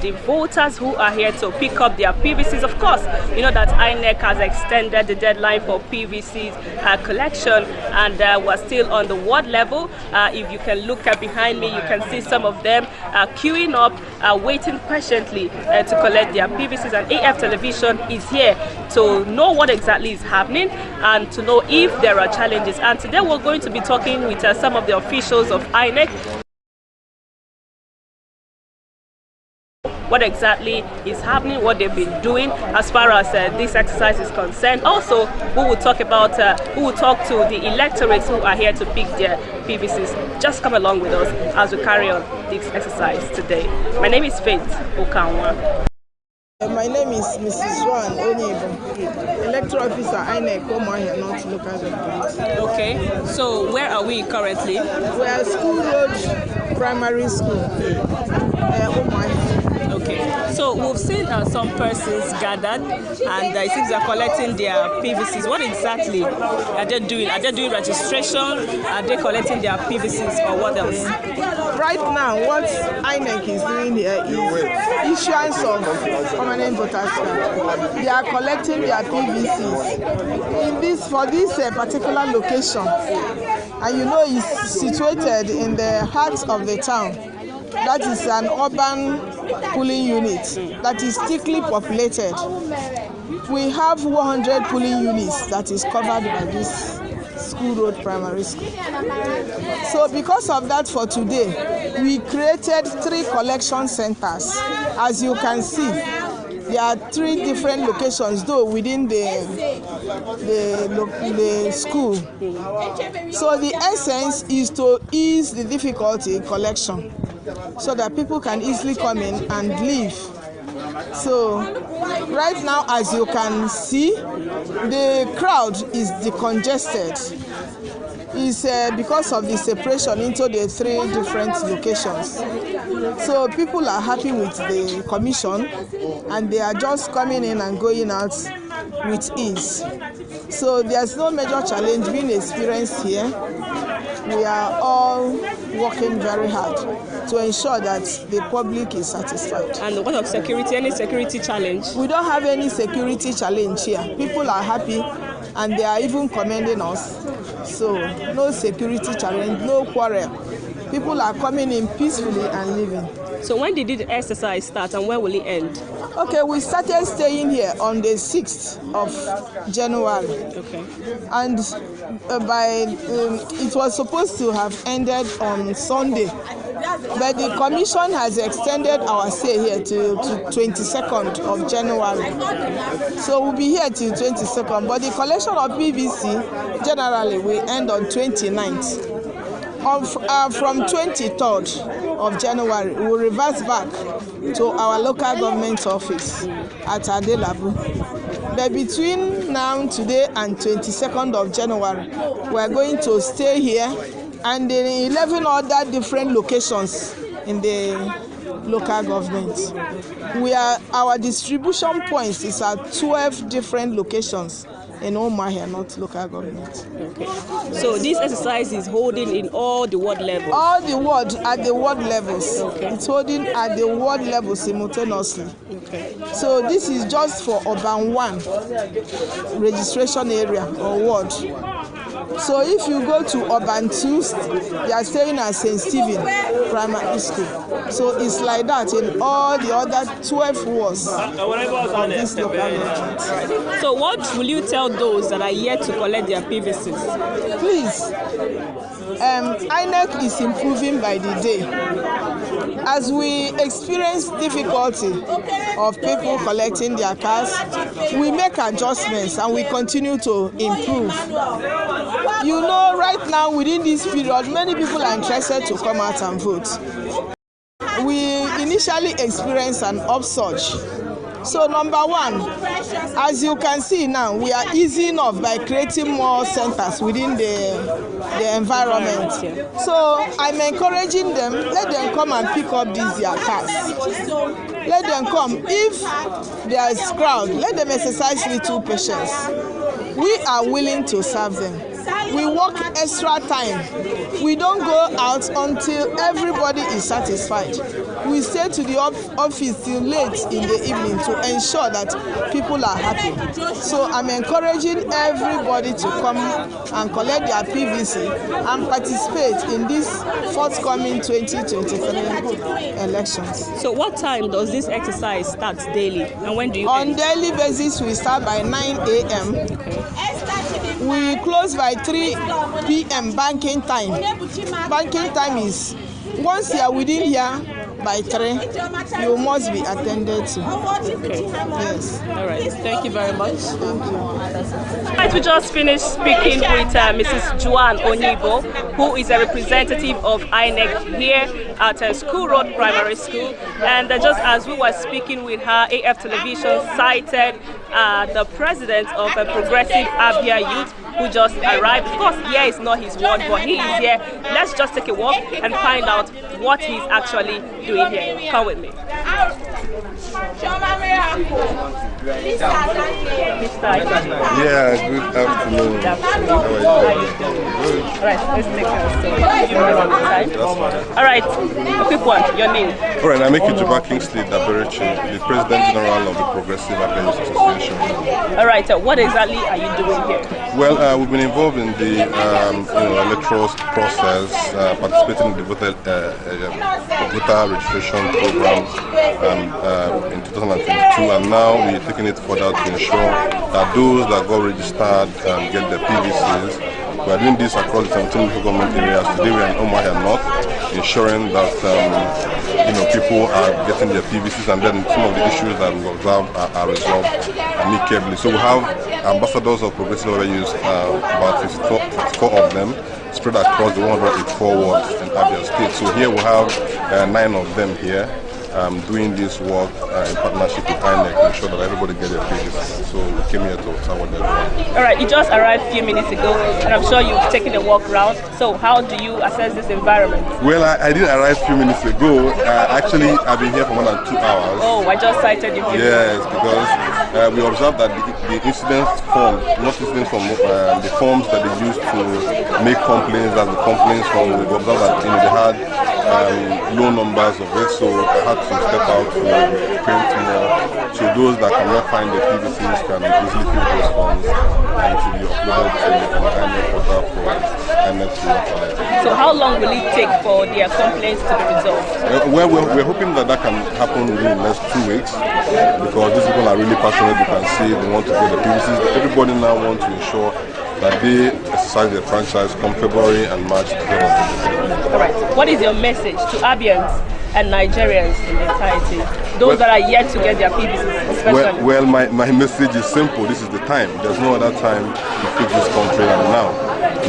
the voters who are here to pick up their PVCs. Of course, you know that INEC has extended the deadline for PVCs collection, and we're still on the ward level. If you can look behind me, you can see some of them queuing up, waiting patiently to collect their PVCs. And AF Television is here to know what exactly is happening and to know if there are challenges. And today we're going to be talking with some of the officials of INEC. What exactly is happening, what they've been doing as far as this exercise is concerned. Also, we will talk about, we will talk to the electorates who are here to pick their PVCs. Just come along with us as we carry on this exercise today. My name is Faith Okanwa. My name is Mrs. Joan Onyebo, electoral officer, INEC, Omaha North Local Government. Okay, so where are we currently? We are School Road Primary School, Omaha. Okay, so we've seen some persons gathered, and it seems they're collecting their PVCs. What exactly are they doing? Are they doing registration? Are they collecting their PVCs, or what else? Right now, what INEC is doing here is issuance of permanent voters card. They are collecting their PVCs for this particular location, and you know it's situated in the heart of the town. That is an urban polling unit that is thickly populated. We have 100 polling units that is covered by this School Road Primary School. So because of that, for today, we created 3 collection centers. As you can see, there are 3 different locations, though within the school. So the essence is to ease the difficulty in collection, so that people can easily come in and leave. So right now, as you can see, the crowd is decongested. It's because of the separation into the 3 different locations. So people are happy with the commission, and they are just coming in and going out with ease. So there's no major challenge being experienced here. We are all working very hard to ensure that the public is satisfied. And what of security? Any security challenge? We don't have any security challenge here. People are happy, and they are even commending us. So no security challenge, no quarrel. People are coming in peacefully and leaving. So when did the exercise start, and when will it end? Okay, we started staying here on the 6th of January. Okay. And it was supposed to have ended on Sunday. But the commission has extended our stay here to 22nd of January. So we'll be here till 22nd. But the collection of PVC generally will end on 29th. From 23rd of January, we will reverse back to our local government office at Adelabu. But between now, today, and 22nd of January, we are going to stay here and in 11 other different locations in the local government. Our distribution points is at 12 different locations in Umuahia, not local government. Okay. So this exercise is holding in all the ward levels? All the ward, at the ward levels. Okay. It's holding at the ward level simultaneously. Okay. So this is just for Urban 1 registration area or ward. So if you go to Urban 2, they are staying at St. Stephen Primary School. So it's like that in all the other 12 wards of this local government. So what will you tell those that are yet to collect their PVCs? Please, INEC is improving by the day. As we experience difficulty of people collecting their cards, we make adjustments and we continue to improve. You know, right now within this period, many people are interested to come out and vote. We initially experienced an upsurge. So number one, as you can see now, we are easing off by creating more centers within the environment. So I'm encouraging them, let them come and pick up these their cards. Let them come. If there is crowd, let them exercise little patience. We are willing to serve them. We work extra time. We don't go out until everybody is satisfied. We stay to the office till late in the evening to ensure that people are happy. So I'm encouraging everybody to come and collect their PVC and participate in this forthcoming 2023 elections. So what time does this exercise start daily and when do you On end? daily basis, we start by 9 a.m. We close by 3 p.m. banking time. Banking time is once you are within here by 3, you must be attended to. Okay. Yes. All right. Thank you very much. Thank you. Right, we just finished speaking with Mrs. Joanne Onibo, who is a representative of INEC here at School Road Primary School. And just as we were speaking with her, AF Television cited the president of the Progressive Abia Youth, who just arrived. Of course, here is not his ward, but he is here. Let's just take a walk and find out what he's actually doing here. Come with me. Yeah, good afternoon. How are you? Alright, let's take a All right, a quick one, your name. Alright, I'm Ekituba Kingsley Daberechi, the President General of the Progressive Abia Youth Association. Alright, what exactly are you doing here? Well, we've been involved in the electoral process, participating in the voter registration program in 2022, and now we're taking it further to ensure that those that got registered get their PVCs. We are doing this across the 17 local government areas. Today we are in Umuahia North, ensuring that people are getting their PVCs, and then some of the issues that we observe are resolved amicably. So we have ambassadors of Progressive Abia Youth, about 54 of them, spread across the 184 wards in Abia State. So here we have 9 of them here. Doing this work in partnership with INEC to ensure that everybody gets their PVCs. So we came here to observe what they're doing. Alright, you just arrived a few minutes ago, and I'm sure you've taken a walk around. So how do you assess this environment? Well, I didn't arrive a few minutes ago. Actually, I've been here for more than 2 hours. Oh, I just cited you. Yes, because we observed that the incidents form, not incidents from the forms that they used to make complaints, as the complaints form, we observed that they had low numbers of it, so I had to step out to print more. So those that cannot find the PVCs can easily fill those forms and to be uploaded to an INEC portal for INEC to work on it. So how long will it take for their complaints to be resolved? Well, we're hoping that can happen within the next 2 weeks, because these people are really passionate. You can see they want to get the PVCs. Everybody now wants to ensure that they exercise their franchise come February and March to get on. Alright, what is your message to Abians and Nigerians in entirety? Those that are yet to get their PVCs especially? Well, my message is simple. This is the time. There's no other time to fix this country than now.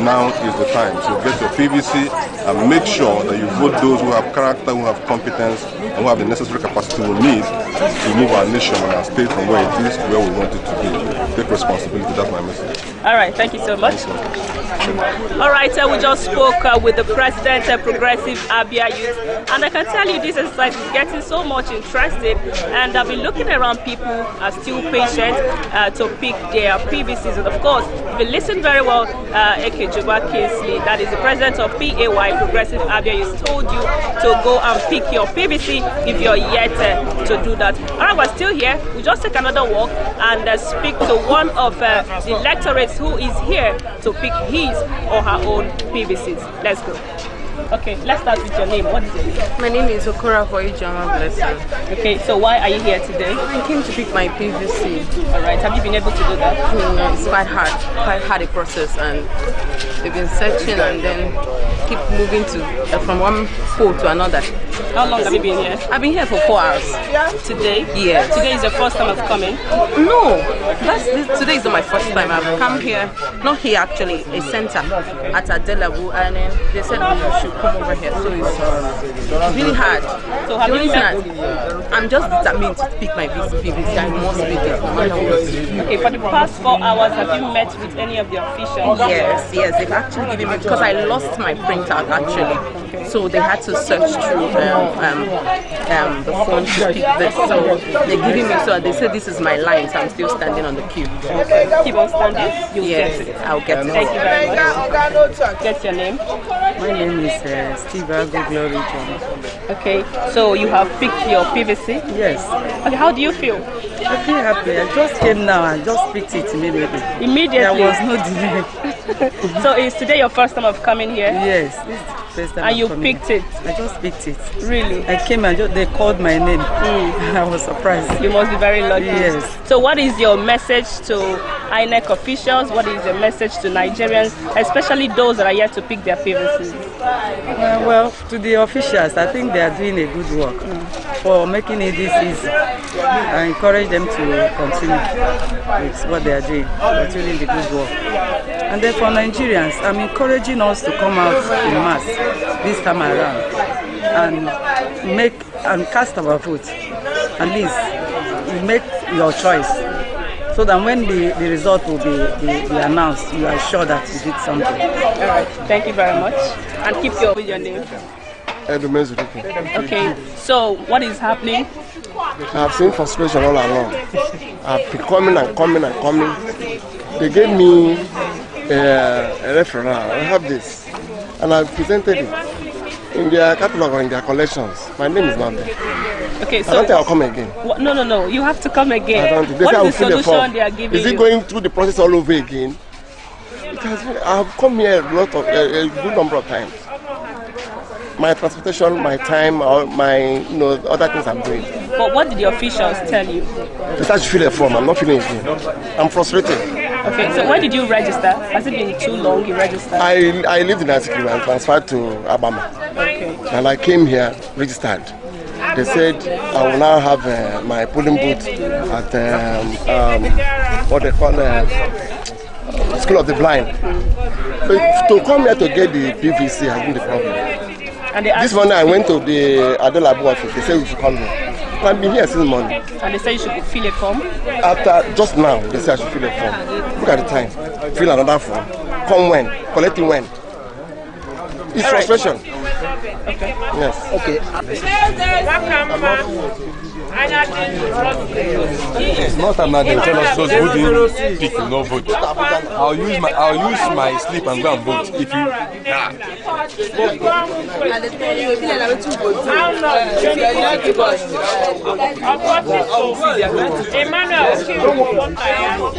Now is the time. So get your PVC and make sure that you vote those who have character, who have competence, and who have the necessary capacity we need to move our nation and our state from where it is to where we want it to be. Take responsibility, that's my message. All right, thank you so much. All right, we just spoke with the president of Progressive Abia Youth, and I can tell you this exercise is getting so much interested, and I've been looking around, people are still patient to pick their PVCs, and of course, if you listen very well, Ekejoba Kingsley, that is the president of PAY, Progressive Abia Youth, told you to go and pick your PVC if you're yet to do that. All right, we're still here. We'll just take another walk and speak to one of the electorates who is here to pick his or her own PVCs. Let's go. Okay, let's start with your name. What is your name? My name is Okora Boyijama Blessing. Okay, so why are you here today? I came to pick my PVC. All right, have you been able to do that? It's quite hard a process, and we've been searching and then keep moving to from one pole to another. How long have you been here? I've been here for 4 hours. Today? Yes. Today is the first time of coming? No, today is not my first time. I've come here, not here actually, a center at Adelabu, and then they said we should come over here. So it's really hard. So have you I'm just determined to pick my PVC. I must be there, no matter what. Okay, for the past 4 hours, have you met with any of the officials? Yes, they've actually given me, because I lost my printout actually. So they had to search through the phone to pick this. So they're giving me, so they said this is my line, so I'm still standing on the queue. Okay. Keep on standing? You'll yes, get it. I'll get it. Thank you very much. Get your name? My name is Steve Ago Glory John. Okay, so you have picked your PVC? Yes. Okay, how do you feel? I feel happy. I just came now and just picked it immediately. Immediately? There was no delay. So is today your first time of coming here? Yes, this is the first time. And you picked it? I just picked it. Really? I came and they called my name. I was surprised. You must be very lucky. Yes. So what is your message to INEC officials? What is your message to Nigerians, especially those that are yet to pick their PVCs? Well, to the officials, I think they are doing a good work for making it this easy. I encourage them to continue with what they are doing. They're doing the good work. And then for Nigerians, I'm encouraging us to come out in mass this time around and cast our vote. At least make your choice, so that when the result will be announced, you are sure that you did something. All right, thank you very much. And keep your name. Okay, so what is happening? I've seen frustration all along. I've been coming and coming and coming. They gave me a referral. I have this, and I presented it in their catalog or in their collections. My name is not there. Okay, so I don't think I'll come again. No. You have to come again. I don't think. What is the solution they are giving you? Is it going through the process all over again? Because I've come here a good number of times. My transportation, my time, my other things I'm doing. But what did the officials tell you? They said I should fill a form. I'm not filling it in. I'm frustrated. Okay, so when did you register? Has it been too long you registered? I lived in Asikiri and transferred to Abama. Okay. And I came here, registered. They said I will now have my polling booth at what they call School of the Blind. So to come here to get the PVC has been the problem. And this morning I went to the Adelabu office. They said we should come here. I've been here since morning. And they said you should fill a form? After, just now, they said I should fill a form. Look at the time. Fill another form. Come when? Collect it when? It's frustration. Okay. Yes. Okay. It's not that they tell us those who didn't pick will not vote. I'll use my slip and go and vote. If you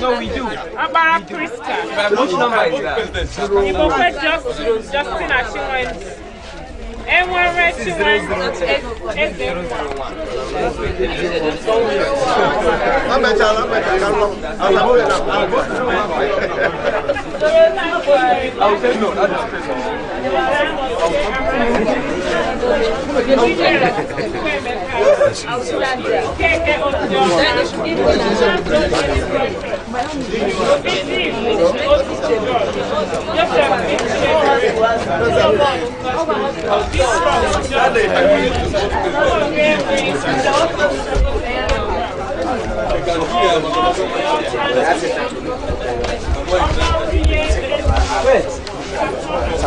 no, we do. About Priska. Which number is that? Justin Assurance.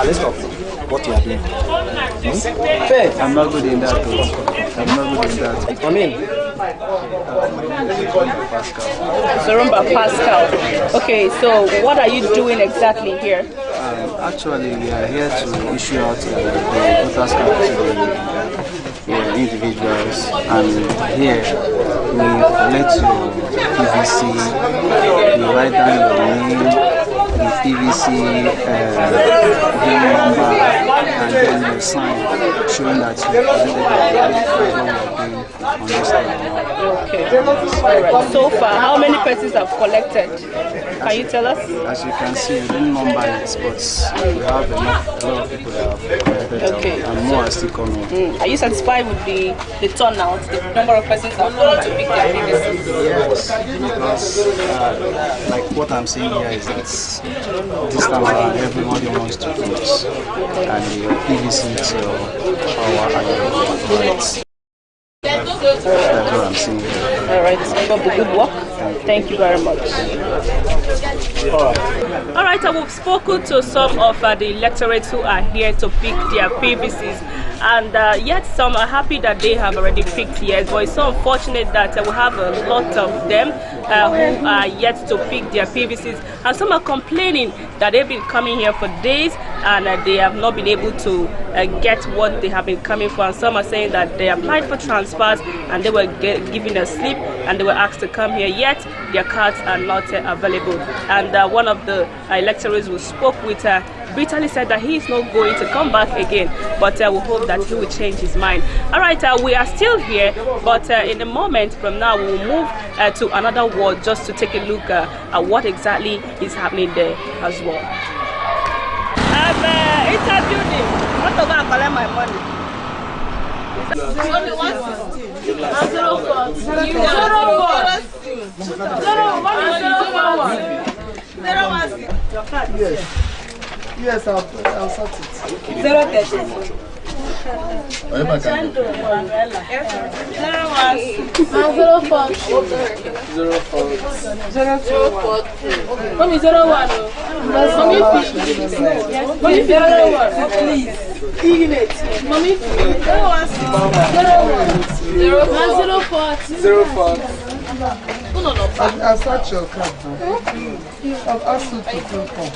list of what you are doing. Fair. I'm not good in that. I'm not good in that. I mean, Zorumba Pascal. Okay, so what are you doing exactly here? Actually, we are here to issue out the voters card to the individuals, and here we collect your PVC, we write down your name, the PVC number, and then you sign showing that you collected what we are doing on this time. Okay. Alright. So far, how many persons have collected? Can you tell us? As you can see, we didn't number it, but we have a lot of people that have collected, and more are still coming. Are you satisfied with the turnout, the number of persons that have come to pick their PVCs? Yes, because like what I'm saying here is that this time around everybody wants to vote, and the PVC is your power and your rights. That's what I'm saying here. Alright, keep up the good work. Thank you very much. Alright, we've spoken to some of the electorates who are here to pick their PVCs, and yet some are happy that they have already picked theirs, but it's so unfortunate that we have a lot of them who are yet to pick their PVCs, and some are complaining that they've been coming here for days and they have not been able to get what they have been coming for, and some are saying that they applied for transfers and they were given a slip and they were asked to come here, yet their cards are not available. And one of the electorates who spoke with bitterly said that he is not going to come back again, but we hope that he will change his mind. Alright, we are still here, but in a moment from now we will move to another ward just to take a look at what exactly is happening there as well. I've interviewed him. I want to go and collect my money. Yes, I'll sort it. 030. I'll start your card now. I've asked you to come.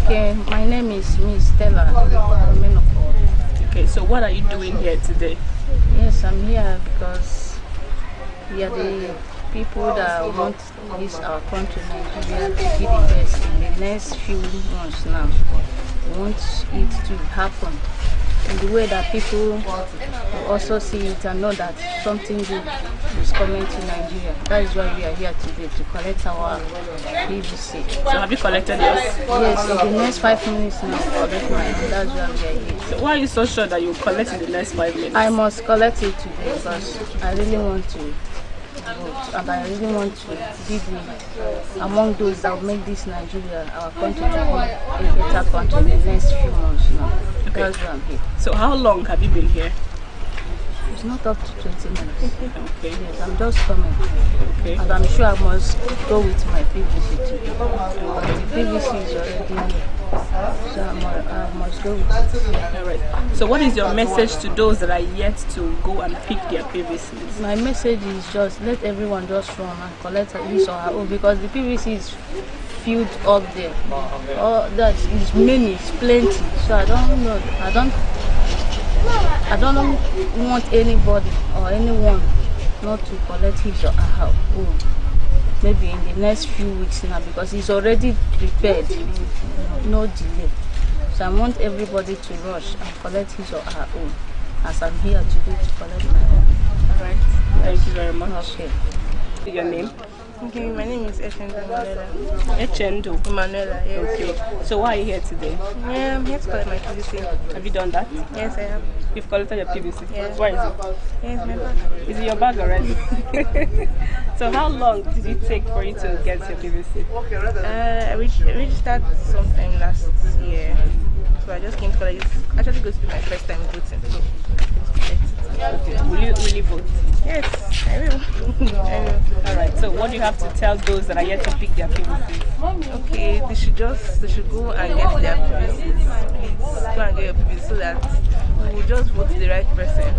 Okay, my name is Miss Stella. Okay, so what are you doing here today? Yes, I'm here because we are the people that want this our country, Nigeria, to be the best in the next few months now. We want it to happen in the way that people will also see it and know that something good is coming to Nigeria. That is why we are here today, to collect our PVC. So have you collected yours? Yes, in the next 5 minutes now, collect mine. That's why we are here. So why are you so sure that you will collect in the next 5 minutes? I must collect it today because I really want to vote, and I really want to be among those that will make this Nigeria, our country, to be a better country in the next few months now. Okay. That's why I'm here. So how long have you been here? It's not up to 20 minutes. Okay. Yes, I'm just coming. Okay. And I'm sure I must go with my PVC today. But the PVC is already here. So I must go with it. All right. So what is your message to those that are yet to go and pick their PVCs? My message is just let everyone just run and collect his or her own, because the PVC is filled up there. Oh, that is many, it's plenty. So I don't know. I don't want anybody or anyone not to collect his or her own. Maybe in the next few weeks now, because it's already prepared, no delay. So I want everybody to rush and collect his or her own, as I'm here today to collect my own. All right. Thank you very much. Okay. Your name? Okay, my name is Echendo Manuela. Echendo? Manuela, yes. Okay. So why are you here today? Yeah, I'm here to collect my PVC. Have you done that? Yes, I have. You've collected your PVC? Yes. Where is it? Yes, my bag. Is it your bag already? So how long did it take for you to get your PVC? I registered sometime last year. So I just came to college. It's actually going to be my first time voting. So okay. Will you really vote? Yes, I will. I will. Alright, so what do you have to tell those that are yet to pick their PVC? Okay, they should go and get their PVCs. Please go and get your PVC so that we will just vote the right person.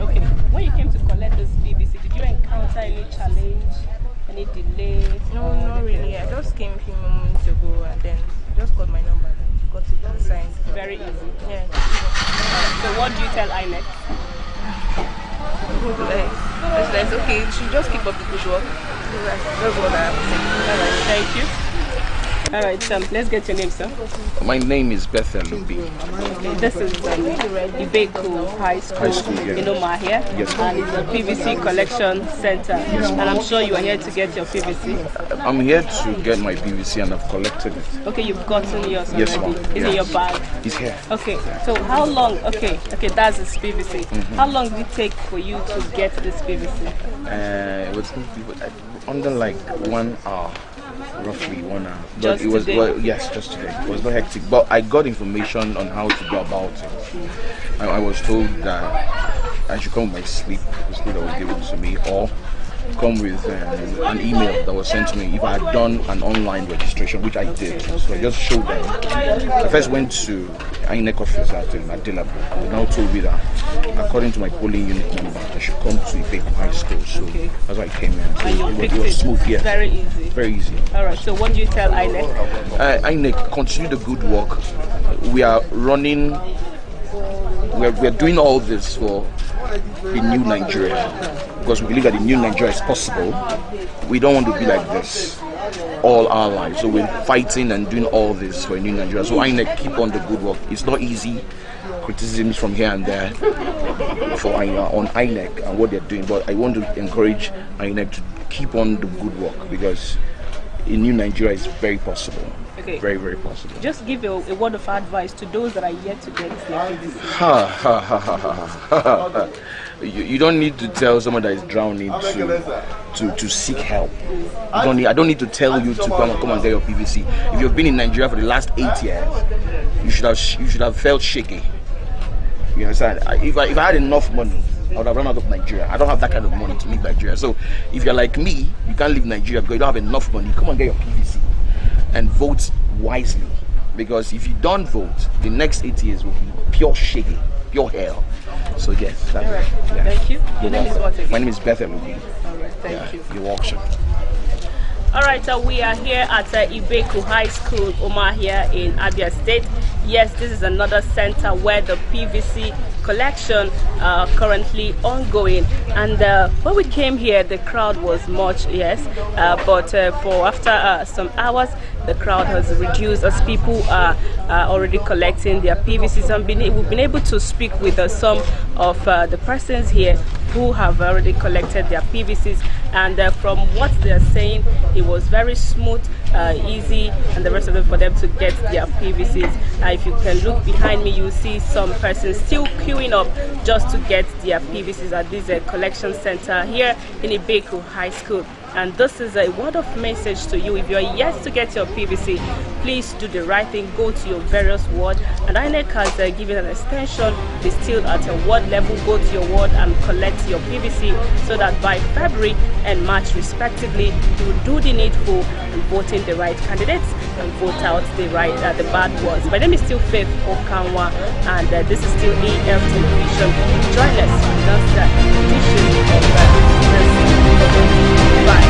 Okay, when you came to collect this PVC, did you encounter any challenge, any delay? No, not really. I just came a few moments ago and then just got my number and got it signed. Very easy. Yeah. So what do you tell INEC? It's okay, you should just keep up the good work. That's what I have to say. Alright, thank you. Alright, let's get your name, sir. My name is Bethel Lubi. Okay, this is Ibeku High School, yeah. in Omahia. Yes. And it's a PVC collection center. Yes. And I'm sure you are here to get your PVC. I'm here to get my PVC and I've collected it. Okay, you've gotten yours Yes, already. ma'am. Is it your bag? It's here. Okay, so how long, okay, that's this PVC. How long did it take for you to get this PVC? It was under like 1 hour. Roughly 1 hour. But Just it was today? well, yes, just today. It was not hectic. But I got information on how to go about it. I was told that I should come with my slip that was given to me, or come with an email that was sent to me if I had done an online registration, which I did. So I just showed them. I first went to INEC office at Adelabu. They now told me that according to my polling unit number, I should come to Ibeku High School. So that's why I came in. So it was smooth, yes. Very easy. Very easy. Alright, so what do you tell INEC? INEC, continue the good work. We are running, we're doing all this for the new Nigeria, because we believe that the new Nigeria is possible. We don't want to be like this all our lives, so we're fighting and doing all this for a new Nigeria. So INEC, keep on the good work. It's not easy, criticisms from here and there for on INEC and what they're doing, but I want to encourage INEC to keep on the good work, because a new Nigeria is very possible. Okay. Very, very possible. Just give a word of advice to those that are yet to get their PVC. You don't need to tell someone that is drowning to seek help. I don't need to tell you to come and get your PVC. If you've been in Nigeria for the last 8 years, you should have felt shaky. You understand? If I had enough money, I would have run out of Nigeria. I don't have that kind of money to leave Nigeria. So if you're like me, you can't leave Nigeria because you don't have enough money. Come and get your PVC and vote wisely. Because if you don't vote, the next 8 years will be pure shaggy, pure hell. So yes, that's all right. it. Yeah. Thank you. Your name is what again? My name is Bethel. All right, thank you. You're welcome. All right, we are here at Ibeku High School, Omahia in Abia State. Yes, this is another center where the PVC collection currently ongoing. And when we came here, the crowd was much, yes, but for after some hours, the crowd has reduced as people are already collecting their PVCs. And we've been able to speak with some of the persons here who have already collected their PVCs, and from what they're saying, it was very smooth, easy, and the rest of them for them to get their PVCs. If you can look behind me, you see some persons still queuing up just to get their PVCs at this collection center here in Ibeku High School. And this is a word of message to you. If you're yet to get your PVC, please do the right thing. Go to your various ward. And INEC has given an extension. It's still at a ward level. Go to your ward and collect your PVC so that by February and March respectively, you will do the needful in voting the right candidates and vote out the bad ones. My name is still Faith Okanwa, and this is still AF Television. Join us on the edition of Bye.